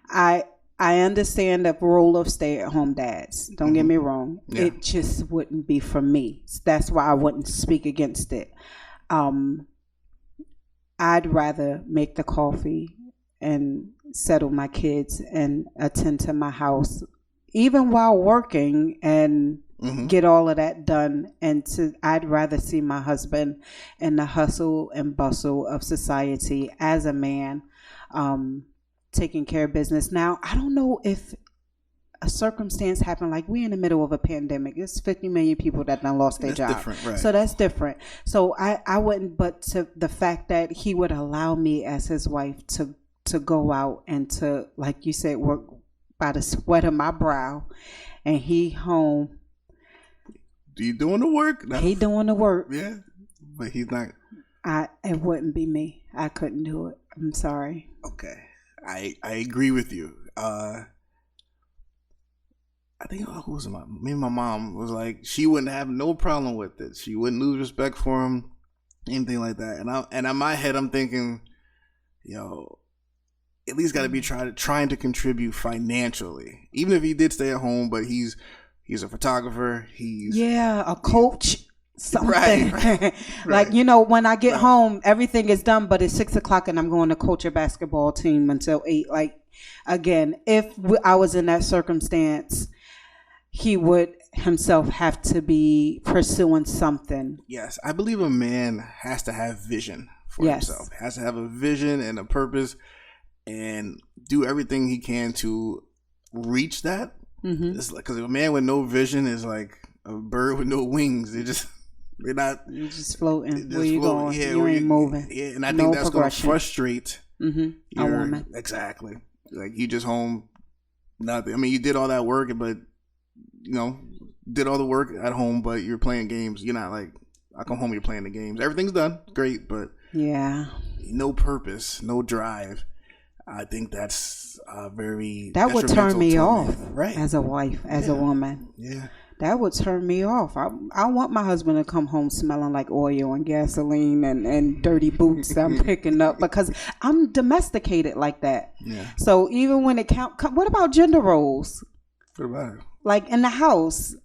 I understand the role of stay-at-home dads. Don't get me wrong. Yeah. It just wouldn't be for me. That's why I wouldn't speak against it. I'd rather make the coffee and settle my kids and attend to my house, even while working, and get all of that done. And I'd rather see my husband in the hustle and bustle of society as a man, taking care of business. Now, I don't know if a circumstance happened, like we're in the middle of a pandemic. There's 50 million people that done lost their job. Right. So that's different. So I wouldn't, but to the fact that he would allow me as his wife to go out and to, like you said, work by the sweat of my brow, and he home. You doing the work? No. He doing the work. Yeah, but he's not. It wouldn't be me. I couldn't do it. I'm sorry. Okay, I agree with you. I think who was me and my mom was like, she wouldn't have no problem with it. She wouldn't lose respect for him, anything like that. And in my head, I'm thinking, at least got to be trying to contribute financially, even if he did stay at home. But he's a photographer. He's a coach. Something right. Like, when I get home, everything is done, but it's 6:00 and I'm going to coach a basketball team until 8. Like, again, if I was in that circumstance, he would himself have to be pursuing something. Yes, I believe a man has to have vision for himself. Has to have a vision and a purpose, and do everything he can to reach that. It's like, because a man with no vision is like a bird with no wings. They're not. You're just floating. Where you going? Yeah, you ain't moving. Yeah, and I think that's going to frustrate a woman. Exactly. Like, you just home, nothing. I mean, you did all that work, but did all the work at home, but you're playing games. You're not like, I come home, you're playing the games. Everything's done, great, but no purpose, no drive. I think that's very. That would turn me off, right? As a wife, as a woman. Yeah. That would turn me off. I want my husband to come home smelling like oil and gasoline and dirty boots that I'm picking up, because I'm domesticated like that. Yeah. So even when it what about gender roles? What about it? Like in the house,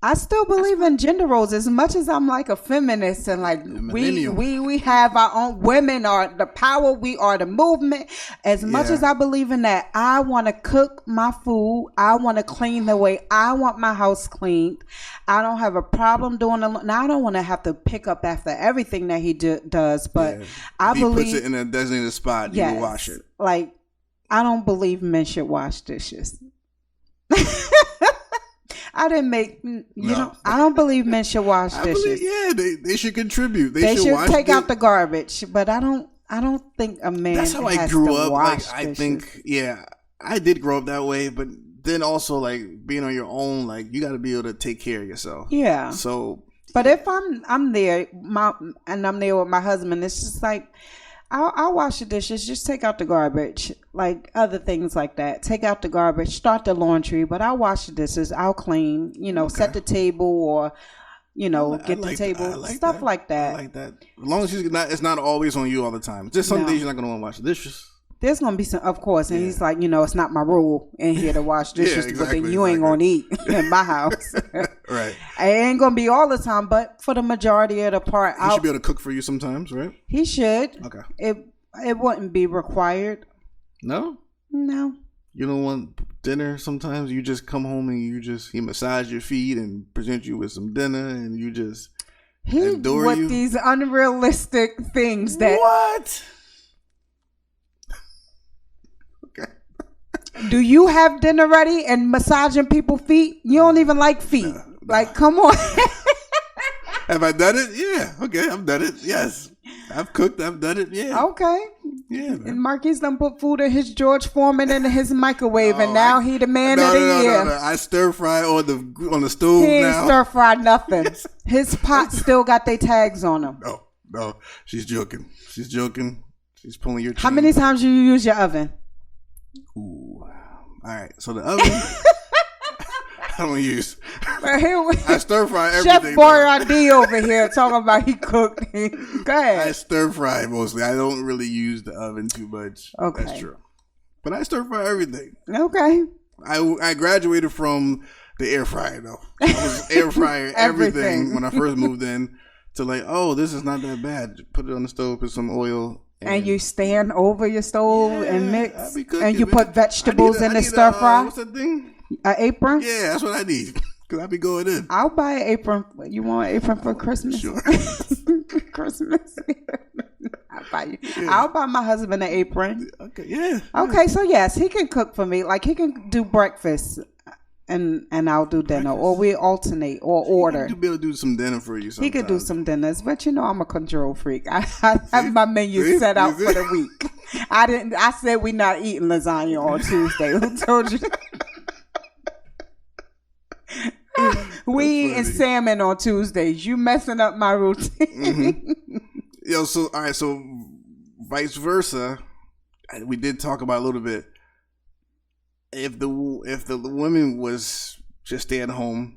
I still believe in gender roles as much as I'm like a feminist and like we have our own, women are the power, we are the movement. As much as I believe in that, I want to cook my food. I want to clean the way I want my house cleaned. I don't have a problem doing now. I don't want to have to pick up after everything that he does, but I believe he puts it in a designated spot. You will wash it. Like, I don't believe men should wash dishes. I didn't make, I don't believe men should wash dishes. They should contribute. They should take out the garbage, but I don't think a man. That's how I grew up. Like, I think, I did grow up that way, but then also, like, being on your own, like, you got to be able to take care of yourself. Yeah. So, but if I'm there, and I'm there with my husband, it's just like, I'll wash the dishes, just take out the garbage, like other things like that. Take out the garbage, start the laundry, but I'll wash the dishes, I'll clean, set the table, or get the table, stuff that. like that. I like that. As long as it's not always on you all the time. Just some days you're not going to want to wash the dishes. There's going to be some, of course. And he's like, it's not my rule in here to wash dishes, exactly, but then you ain't going to eat in my house. Right. It ain't going to be all the time, but for the majority of the part. He should be able to cook for you sometimes, right? He should. Okay. It wouldn't be required. No? No. You don't want dinner sometimes? You just come home and he massage your feet and present you with some dinner and you just adore with you? These unrealistic things that... What? Do you have dinner ready and massaging people's feet? You don't even like feet. Nah. Like, come on. Have I done it? Yeah. Okay, I've done it. Yes. I've cooked. I've done it. Yeah. Okay. Yeah. Man. And Marquis done put food in his George Foreman in his microwave, and now he the man of the year. No. I stir fry on the stove. He ain't now. stir fry nothing. His pot still got their tags on them. No. She's joking. She's She's pulling your chain. How many times do you use your oven? Ooh. All right. So the oven. I don't use. I stir fry everything. Chef Boyardee over here talking about he cooked. Go ahead. I stir fry mostly. I don't really use the oven too much. Okay. That's true. But I stir fry everything. Okay. I graduated from the air fryer though. I was air fryer everything when I first moved in to this is not that bad. Put it on the stove, put some oil. And you stand over your stove and mix. Cooking, and you put vegetables in the stir fry. What's that thing? An apron? Yeah, that's what I need. Because I be going in. I'll buy an apron. You want an apron for Christmas? Sure. Christmas. I'll buy my husband an apron. Okay, yeah. Okay, so yes, he can cook for me. Like he can do breakfast and I'll do dinner. Or we alternate or order. He'll be able to do some dinner for you sometimes. He could do some dinners, but I'm a control freak. I have my menu set out for the week. I said we're not eating lasagna on Tuesday. Who told you? We eating salmon on Tuesdays. You messing up my routine. Mm-hmm. Yo, so all right, so vice versa. We did talk about a little bit. If the woman was just staying home,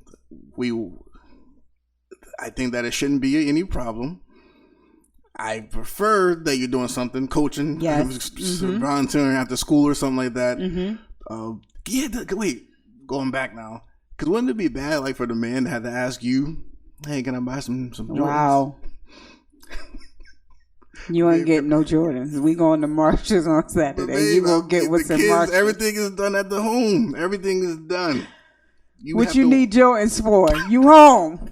I think that it shouldn't be any problem. I prefer that you're doing something, coaching, volunteering after school or something like that. Mm-hmm. Wait, going back now. Because wouldn't it be bad, for the man to have to ask you, hey, can I buy some Jordans? Wow. You ain't getting no Jordans. We going to Marshalls on Saturday. Babe, you gonna get what's in Marshalls. Everything is done at the home. Everything is done. What you need Jordans for? You home.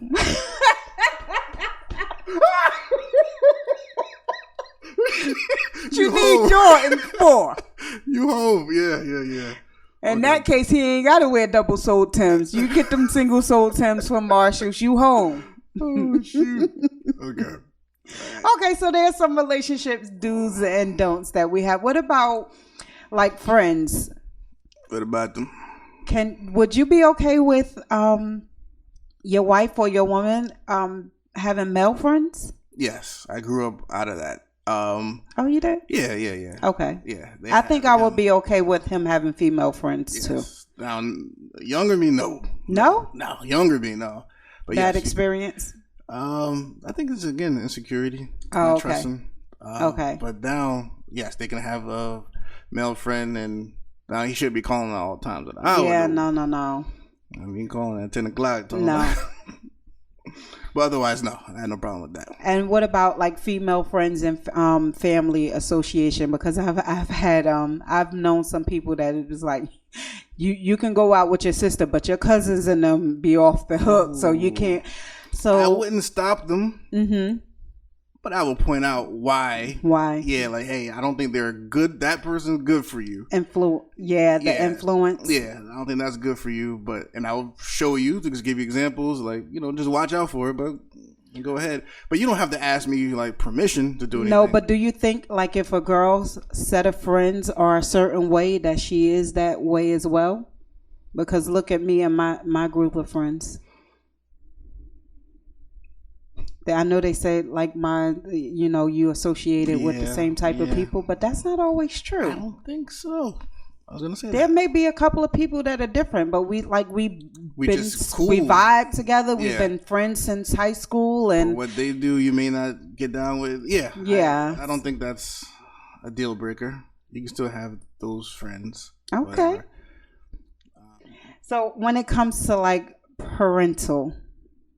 You need Jordans for? You home. Yeah. In that case, he ain't got to wear double soled Timbs. You get them single soled Timbs from Marshalls. You home. Oh, shoot. Okay. Okay, so there's some relationships do's and don'ts that we have. What about friends? What about them? Would you be okay with your wife or your woman having male friends? Yes, I grew up out of that. Oh, you did? Yeah. Okay. Yeah. I think I would be okay with him having female friends too. Now, younger me, no. No? No, younger me, no. But bad experience? I think it's again insecurity. Oh, okay. Trusting. Okay. But now, yes, they can have a male friend, and now he should be calling her all the time. No. I mean, calling at 10 o'clock. No. But otherwise, no, I had no problem with that. And what about female friends and family association? Because I've known some people that it was you can go out with your sister, but your cousins and them be off the hook. Ooh. So you can't. So I wouldn't stop them. Mm-hmm. But I will point out why. Why? Yeah, hey, I don't think they're good. That person's good for you. Influence. Yeah, I don't think that's good for you. And I will show you to just give you examples. Just watch out for it. But go ahead. But you don't have to ask me permission to do anything. No, but do you think if a girl's set of friends are a certain way that she is that way as well? Because look at me and my group of friends. I know they say you associated with the same type of people, but that's not always true. I don't think so. I was gonna say there that. may be a couple of people that are different, but we We been just cool. we vibe together. We've Yeah. been friends since high school, Or and what they do, you may not get down with. Yeah. Yeah. I don't think that's a deal breaker. You can still have those friends. okay. Whatever. So when it comes to like parental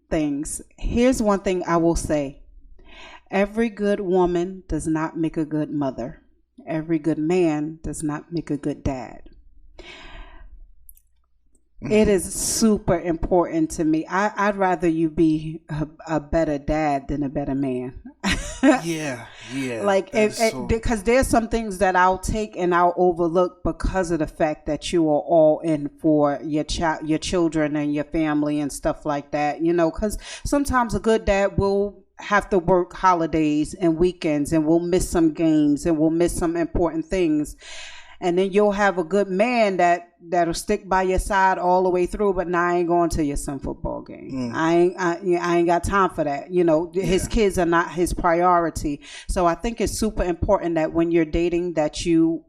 things, here's one thing I will say: every good woman does not make a good mother. Every good man does not make a good dad. It is super important to me. I'd rather you be a better dad than a better man. Yeah. Like that because there's some things that I'll take and I'll overlook because of the fact that you are all in for your children and your family and stuff like that. You know, because sometimes a good dad will have to work holidays and weekends, and we'll miss some games, and we'll miss some important things. And then you'll have a good man that'll stick by your side all the way through. But now I ain't going to your son football game. I ain't got time for that. You know, his kids are not his priority. So I think it's super important that when you're dating, that you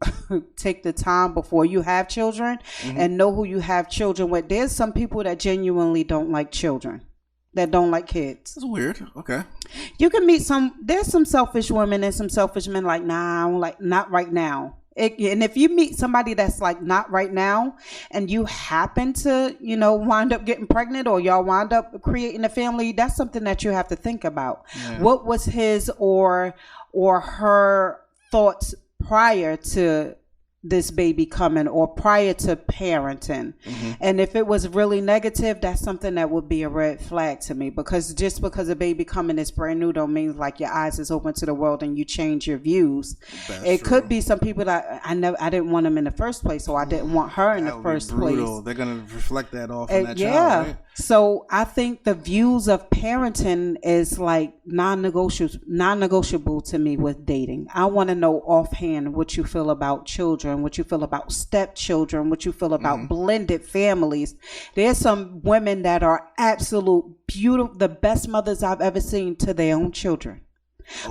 take the time before you have children and know who you have children with. There's some people that genuinely don't like children, that don't like kids. That's weird. Okay. You can meet there's some selfish women and some selfish men like, nah, I don't like, not right now. And if you meet somebody that's like not right now, and you happen to, you know, wind up getting pregnant, or y'all wind up creating a family, that's something that you have to think about. Yeah. What was his or her thoughts prior to this baby coming, or prior to parenting? And if it was really negative, that's something that would be a red flag to me, because just because a baby coming is brand new don't mean like your eyes is open to the world and you change your views. It could be some people that I didn't want them in the first place, so I didn't want her in the first place. They're gonna reflect that off on that child, right? So I think the views of parenting is like non-negotiable to me with dating. I want to know offhand what you feel about children, what you feel about stepchildren, what you feel about blended families. There's some women that are absolute beautiful, the best mothers I've ever seen to their own children.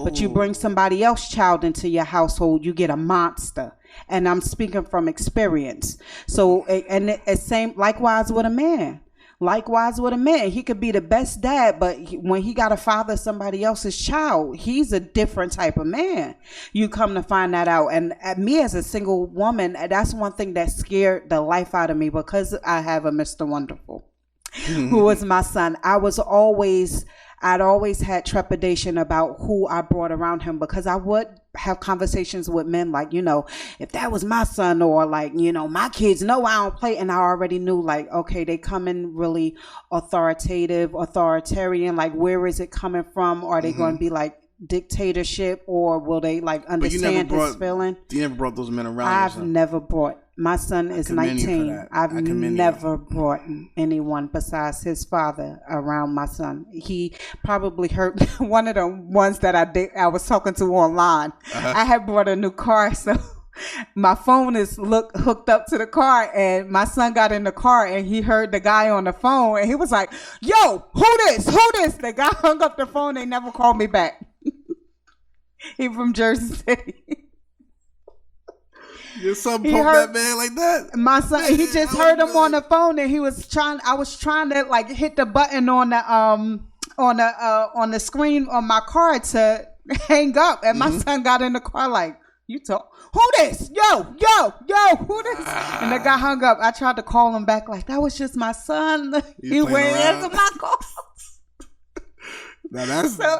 But you bring somebody else's child into your household, you get a monster. And I'm speaking from experience. So, and it's same likewise with a man. Likewise with a man, he could be the best dad, but when he got to father somebody else's child, he's a different type of man. You come to find that out. And me as a single woman, that's one thing that scared the life out of me, because I have a Mr. Wonderful who was my son. I'd always had trepidation about who I brought around him, because I would have conversations with men like, you know, if that was my son, or like, you know, my kids know I don't play. And I already knew, like, okay, they come in really authoritarian. Like, where is it coming from? Are they going to be like dictatorship, or will they like understand his feeling? You never brought those men around. I've never brought. My son is 19. I've never brought anyone besides his father around my son. He probably heard one of the ones that I was talking to online. I had brought a new car, so my phone is hooked up to the car, and my son got in the car and he heard the guy on the phone, and he was like, "Yo, who this? The guy hung up the phone. They never called me back. He from Jersey City. Your son poked that man like that? My son, he just heard him on the phone, and I was trying to like hit the button on the screen on my car to hang up, and my son got in the car like, "You talk, who this? Yo, who this?" And the guy hung up. I tried to call him back like, "That was just my son. He went into my car." Now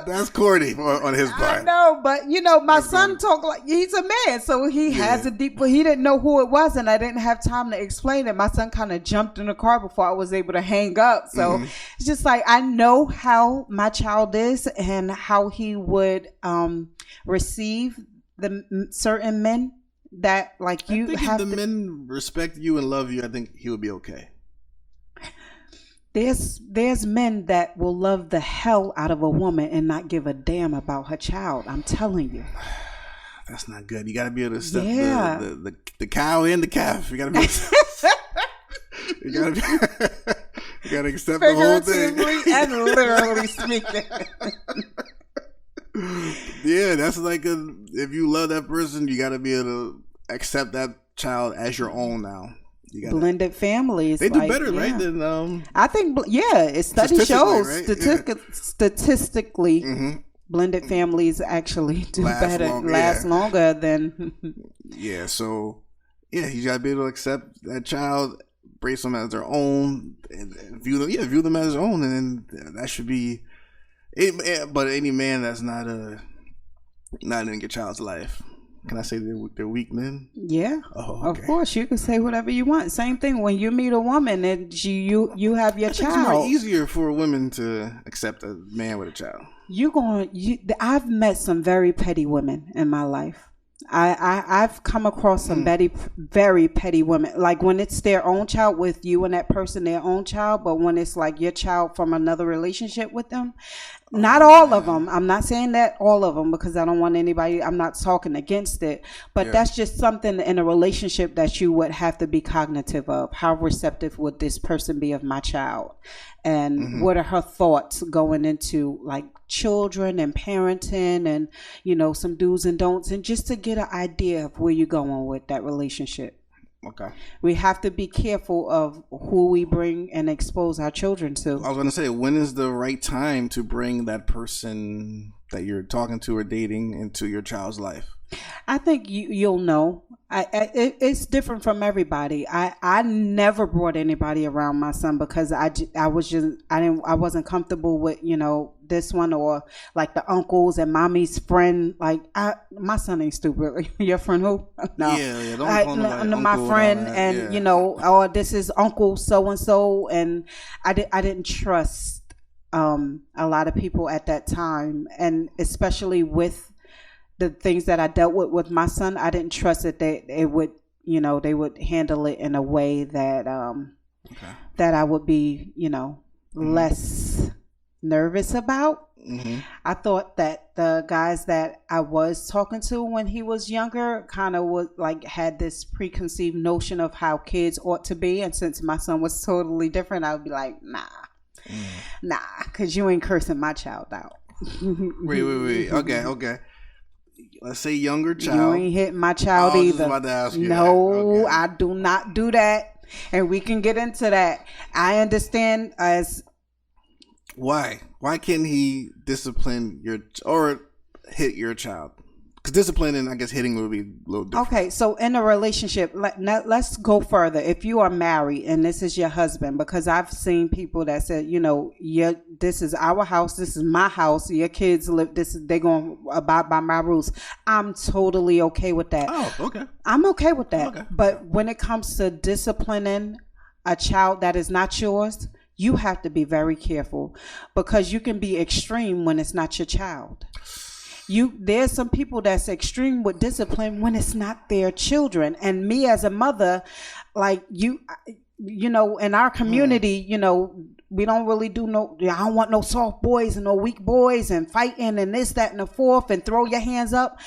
that's corny on his part. I know, but you know, my son talk like he's a man, so he has a deep. But he didn't know who it was, and I didn't have time to explain it. My son kind of jumped in the car before I was able to hang up. So it's just like, I know how my child is and how he would receive the certain men that like you. I think if the men respect you and love you, I think he would be okay. There's men that will love the hell out of a woman and not give a damn about her child. I'm telling you. That's not good. You got to be able to step the cow and the calf. You got to be. You got to accept the whole thing. And literally speaking. Yeah, that's like if you love that person, you got to be able to accept that child as your own now. You gotta, blended families. they do better, right? Than I think, it study shows right? statistically, blended families actually do last longer than. Yeah, so you gotta be able to accept that child, embrace them as their own, and view them as their own, and then that should be. But any man that's not in your child's life. Can I say they're weak men? Yeah, okay. Of course. You can say whatever you want. Same thing when you meet a woman and you have your child. It's more easier for women to accept a man with a child. I've met some very petty women in my life. I've come across some very petty women. Like when it's their own child with you and that person, their own child, but when it's like your child from another relationship with them. Not all of them. I'm not saying that all of them because I don't want anybody. I'm not talking against it, but that's just something in a relationship that you would have to be cognitive of. How receptive would this person be of my child, and what are her thoughts going into like children and parenting, and some do's and don'ts, and just to get an idea of where you're going with that relationship. Okay. We have to be careful of who we bring and expose our children to. I was going to say, when is the right time to bring that person that you're talking to or dating into your child's life? I think you'll know. It's different from everybody. I never brought anybody around my son because I wasn't comfortable with this one, or like the uncles and mommy's friend. Like my son ain't stupid. Your friend who? No. Yeah. Don't call him my friend, and or this is uncle so and so, and I didn't trust a lot of people at that time, and especially with the things that I dealt with my son, I didn't trust that they would handle it in a way that that I would be, less nervous about. I thought that the guys that I was talking to when he was younger kind of was like had this preconceived notion of how kids ought to be, and since my son was totally different, I would be like, nah, because you ain't cursing my child out. Wait. Okay. Let's say younger child. You ain't hitting my child either. I was about to ask you no, that. Okay. I do not do that. And we can get into that. I understand as... Why? Why can't he discipline or hit your child? Because discipline and I guess hitting would be a little different. Okay, so in a relationship, let's go further. If you are married and this is your husband, because I've seen people that said, this is our house, this is my house, your kids live, they're going to abide by my rules. I'm totally okay with that. Oh, okay. I'm okay with that. Okay. But when it comes to disciplining a child that is not yours, you have to be very careful, because you can be extreme when it's not your child. There's some people that's extreme with discipline when it's not their children. And me as a mother, like in our community, we don't really do I don't want no soft boys and no weak boys and fighting and this, that, and the fourth and throw your hands up.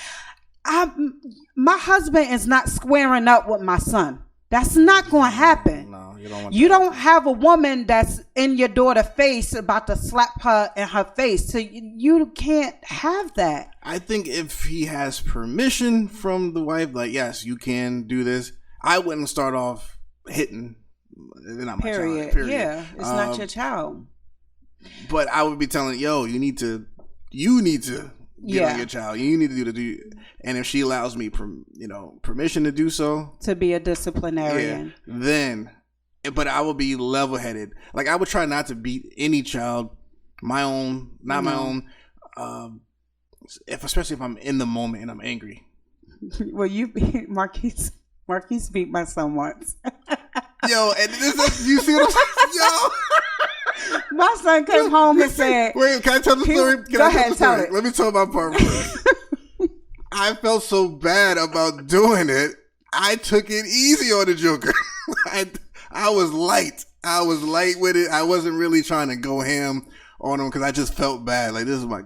My husband is not squaring up with my son. That's not going to happen. No, you don't want You don't have a woman that's in your daughter's face about to slap her in her face. So you can't have that. I think if he has permission from the wife, like, yes, you can do this, I wouldn't start off hitting. They're not my child. Period. Yeah, it's not your child. But I would be telling, you need to get on your child. You need to do. And if she allows me, permission to do so, to be a disciplinarian, then. But I will be level-headed. Like I would try not to beat any child, my own, not my own. Especially if I'm in the moment and I'm angry. Well, Marquis beat my son once. Yo, and this is, you see what I'm saying? Yo. My son came home and said... Wait, can I tell the story? Go ahead, tell it. Let me tell my part first. I felt so bad about doing it. I took it easy on the Joker. I was light. I was light with it. I wasn't really trying to go ham on him because I just felt bad. Like, this is my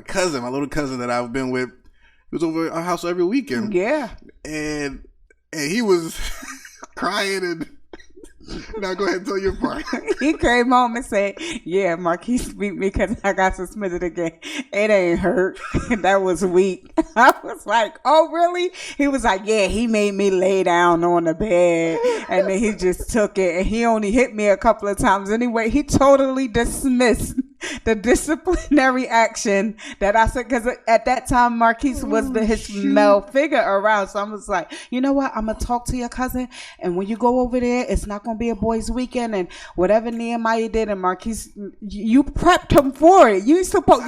cousin, my little cousin that I've been with. He was over at our house every weekend. Yeah. And he was crying and Now go ahead and tell your part. He came home and said, yeah, Marquis beat me because I got suspended again. It ain't hurt. That was weak. I was like, oh, really? He was like, yeah, he made me lay down on the bed. And then he just took it. And he only hit me a couple of times. Anyway, he totally dismissed the disciplinary action that I said, because at that time, Marquis was his male figure around. So I was like, you know what? I'm going to talk to your cousin. And when you go over there, it's not going to be a boys' weekend. And whatever Nehemiah did, and Marquis, you prepped him for it. You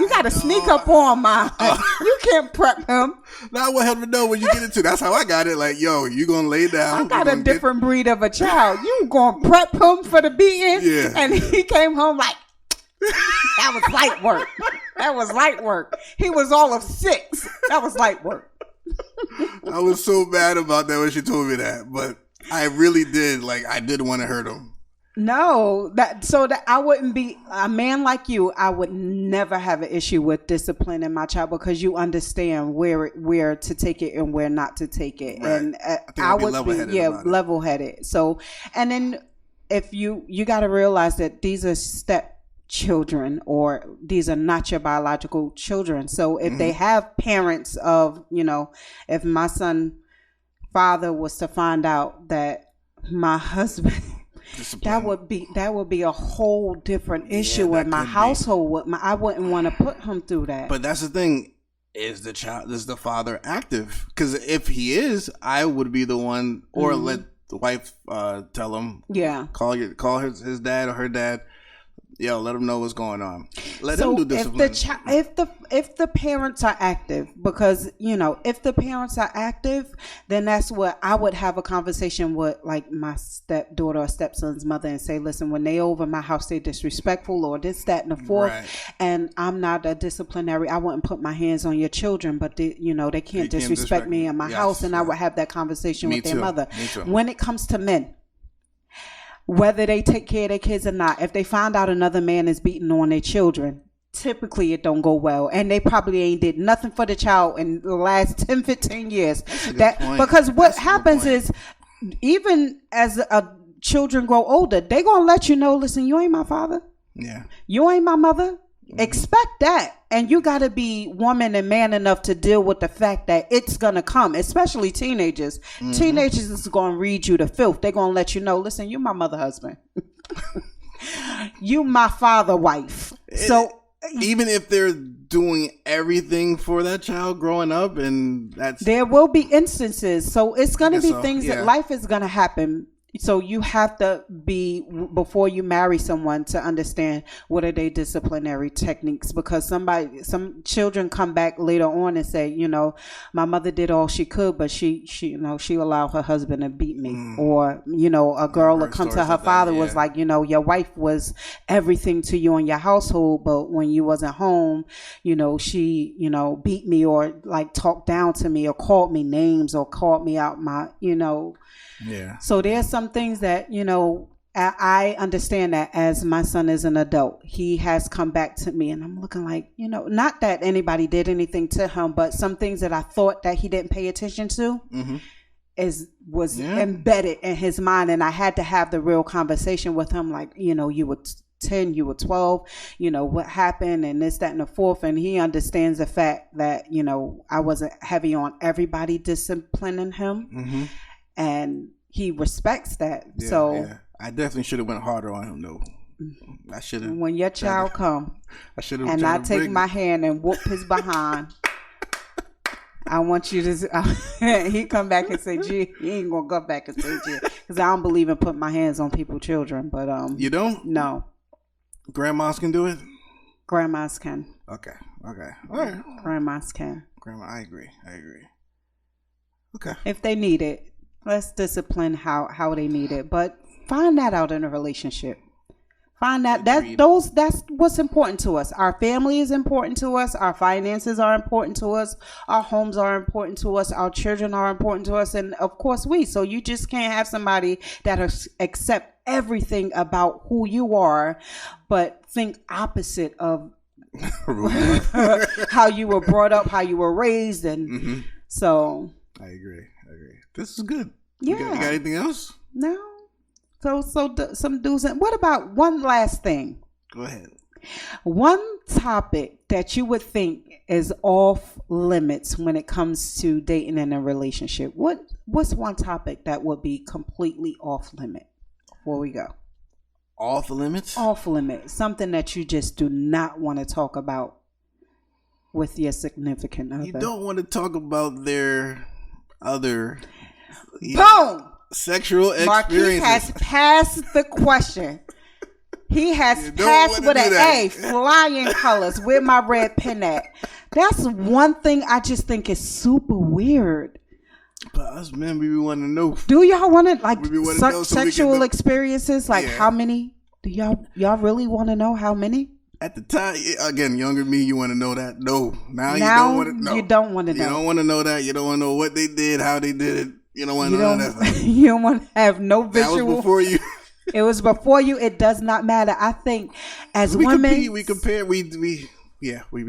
got to sneak up on mine. You can't prep him. Now I want him to know when you get into. That's how I got it. Like, yo, you going to lay down. I got a different breed of a child. You going to prep him for the beating? Yeah. And he came home like, that was light work. That was light work. He was all of 6. That was light work. I was so bad about that when she told me that, but I really did. Like, I did want to hurt him. No, that I wouldn't be a man like you. I would never have an issue with disciplining my child because you understand where to take it and where not to take it. Right. And I would be level-headed. So, and then if you got to realize that these are stepchildren, or these are not your biological children. So if they have parents of, if my son father was to find out that my husband, that would be a whole different issue in my household. I wouldn't want to put him through that. But that's the thing. Is the father active? Because if he is, I would be the one, or let the wife tell him. Yeah. Call his dad or her dad. Yo, let them know what's going on. Let them do discipline. If the parents are active, because if the parents are active, then that's what I would have a conversation with, like, my stepdaughter or stepson's mother, and say, listen, when they over my house, they disrespectful or this, that, and the fourth, right. And I'm not a disciplinary. I wouldn't put my hands on your children, but they can't disrespect me in my house, and I would have that conversation with their mother. When it comes to men, whether they take care of their kids or not, if they find out another man is beating on their children, typically it don't go well. And they probably ain't did nothing for the child in the last 10, 15 years. Because what happens is, even as children grow older, they going to let you know, listen, you ain't my father. Yeah. You ain't my mother. Expect that. And you got to be woman and man enough to deal with the fact that it's going to come, especially teenagers. Teenagers is going to read you to filth. They're going to let you know, listen, you my mother husband. You my father wife. So even if they're doing everything for that child growing up, and there will be instances. So it's going to be things that life is going to happen. So you have to be, before you marry someone, to understand what are their disciplinary techniques, because some children come back later on and say, my mother did all she could, but she allowed her husband to beat me. Or, a girl will come to her father was like, your wife was everything to you in your household, but when you wasn't home, she, beat me, or like talked down to me, or called me names, or called me out my, Yeah. So there's some things that, I understand that as my son is an adult, he has come back to me, and I'm looking like, not that anybody did anything to him, but some things that I thought that he didn't pay attention to was embedded in his mind. And I had to have the real conversation with him. Like, you were 10, you were 12, what happened, and this, that, and the fourth. And he understands the fact that, I wasn't heavy on everybody disciplining him. And he respects that. I definitely should have went harder on him, though. I should have. When your child come, and I take my hand and whoop his behind, I want you to. He come back and say, "Gee, he ain't gonna go back and say, gee," because I don't believe in putting my hands on people's children. But you don't? No. Grandmas can do it. Grandmas can. Okay. All right. Grandmas can. I agree. Okay. If they need it. Let's discipline how they need it, but find that out in a relationship. Find that's what's important to us. Our family is important to us. Our finances are important to us. Our homes are important to us. Our children are important to us, and of course So you just can't have somebody that accept everything about who you are, but think opposite of how you were brought up, how you were raised, and so. I agree. This is good. Yeah. You got anything else? No. some do's and what about one last thing? Go ahead. One topic that you would think is off limits when it comes to dating in a relationship. What's one topic that would be completely off limit before we go? Off limits? Off limit. Something that you just do not want to talk about with your significant other. You don't want to talk about their other boom sexual experiences. Marquis has passed the question. He has passed with an A, flying colors. Where my red pen at? That's one thing I just think is super weird. But us men, we want to know. Do y'all want to like so sexual experiences? Like how many? Do y'all really want to know how many? At the time, again, younger me, you want to know that? No. Now you don't want to know. You don't want to know. You don't want to know that. You don't want to know what they did, how they did it. You don't want to know that. You don't want to have no visual. That was before you. It was before you. It does not matter. I think as women, we compare. We be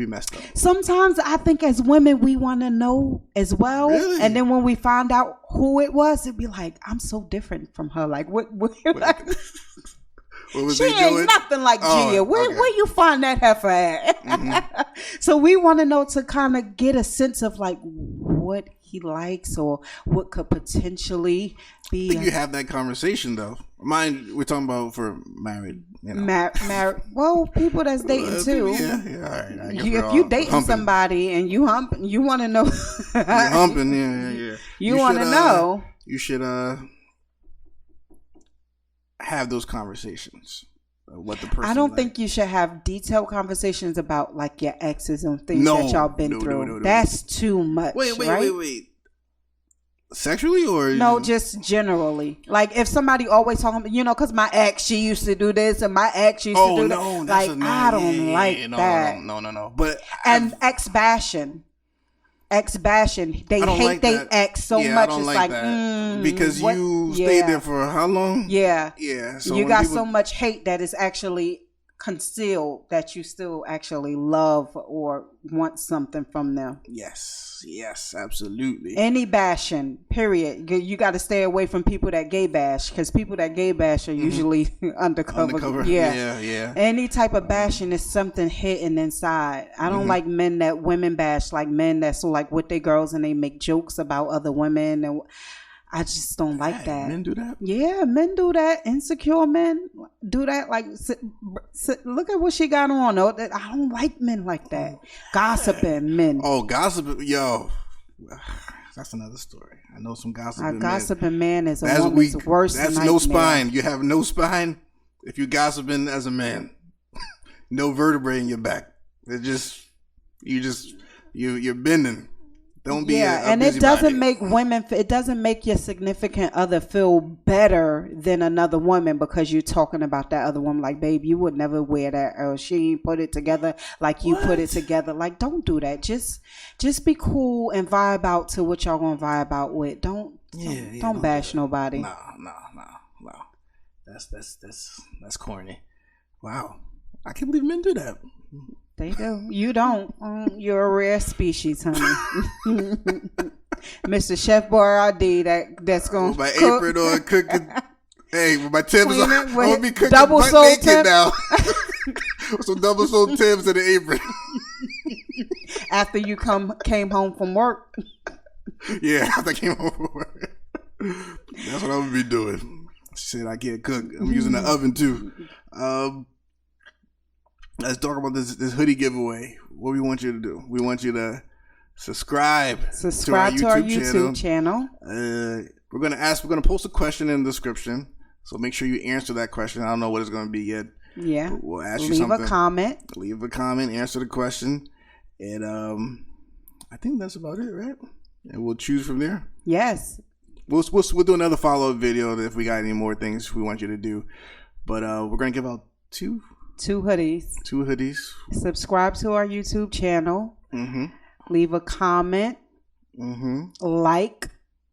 messed up. Sometimes I think as women we want to know as well. Really? And then when we find out who it was, it'd be like, I'm so different from her. Like what like, what was she they ain't doing? nothing like Gia. Where you find that heifer at? Mm-hmm. So we want to know to kind of get a sense of like what he likes or what could potentially be. I think you have that conversation though. Mind, we're talking about for married. You know. Married. Well, people that's dating too. Yeah. All right. I guess If you dating humping somebody and you humping, you want to know. You're humping. Yeah. You want to know. You should have those conversations. What the person. I don't think you should have detailed conversations about like your exes and things that y'all been through. No. That's too much. Wait. Sexually or no, just generally. Like if somebody always talking, because my ex, she used to do this, and my ex used to do that. Like I don't like that. No. But ex bashing. They hate their ex so much. It's like because you stayed there for how long? Yeah. So you got so much hate that is actually concealed that you still actually love or want something from them. Yes, absolutely. Any bashing, period. You got to stay away from people that gay bash, because people that gay bash are usually undercover. Yeah. Any type of bashing is something hidden inside. I don't like men that women bash, like men that's like with their girls and they make jokes about other women, and I just don't like that. Men do that? Yeah, men do that. Insecure men do that. Like, look at what she got on. I don't like men like that. Gossiping men. Oh, gossiping. Yo. That's another story. I know some gossiping men. A gossiping man is a woman's worst nightmare. That's no spine. You have no spine if you're gossiping as a man. No vertebrae in your back. You're bending. Don't be and it doesn't make it doesn't make your significant other feel better than another woman because you're talking about that other woman. Like, babe, you would never wear that, or she ain't put it together like you put it together. Like, don't do that. Just be cool and vibe out to what y'all gonna vibe out with. Don't bash nobody. No. That's corny. Wow, I can't believe men do that. They do. You don't. You're a rare species, honey. Mr. Chef Boyardee, that's going to my cook. Apron on cooking. Hey, with my Timbs on, I'm going to be cooking double butt soul naked now. Some double soul Timbs in the apron. After you came home from work. Yeah, after I came home from work. That's what I'm going to be doing. She said I can't cook. I'm using the oven too. Let's talk about this hoodie giveaway. What we want you to do? We want you to subscribe to our YouTube channel. We're gonna post a question in the description, so make sure you answer that question. I don't know what it's gonna be yet. Yeah, but we'll ask you something. Leave a comment. Answer the question, and I think that's about it, right? And we'll choose from there. Yes. We'll do another follow-up video if we got any more things we want you to do. But we're gonna give out two hoodies. Subscribe to our YouTube channel. Leave a comment. Like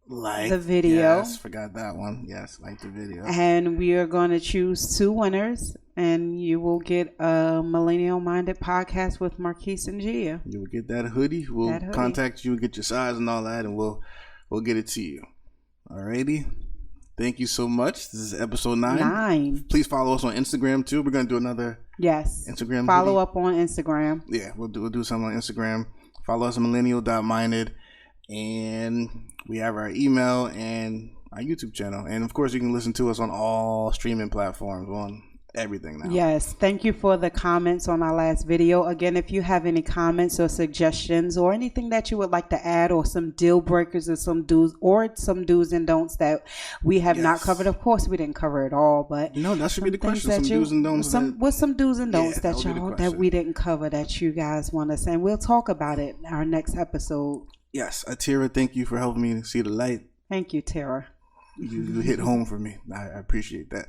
the video. Yes, forgot that one. Yes, like the video. And we are going to choose 2 winners, and you will get a Millennial Minded podcast with Marquis and Gia. You will get that hoodie. We'll contact you, get your size and all that, and we'll get it to you. Alrighty. Thank you so much. This is episode 9. 9. Please follow us on Instagram too. We're gonna do another Instagram. Follow hoodie. up on Instagram. Yeah, we'll do something on Instagram. Follow us on millennial.minded, and we have our email and our YouTube channel, and of course you can listen to us on all streaming platforms, on everything now. Yes, thank you for the comments on our last video. Again, if you have any comments or suggestions or anything that you would like to add, or some deal breakers or some do's and don'ts that we have not covered. Of course, we didn't cover it all, but that should be the question. Some do's and don'ts. Some do's and don'ts that we didn't cover that you guys want to say, and we'll talk about it in our next episode. Yes, Atira, thank you for helping me see the light. Thank you, Tara. You hit home for me. I appreciate that.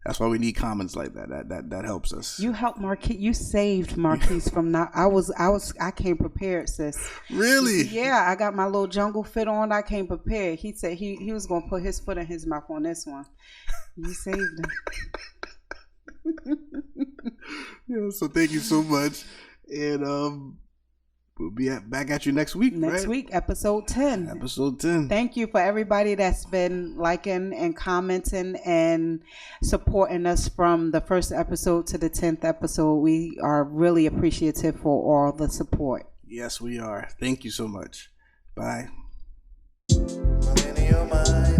That's why we need comments like that. That helps us. You helped Marquis. You saved Marquis from not. I came prepared, sis. Really? Yeah, I got my little jungle fit on. I came prepared. He said he was gonna put his foot in his mouth on this one. You saved him. Yeah. So thank you so much, and we'll be back at you next week. Next week, episode 10. Episode 10. Thank you for everybody that's been liking and commenting and supporting us from the first episode to the 10th episode. We are really appreciative for all the support. Yes, we are. Thank you so much. Bye. Millennial mind.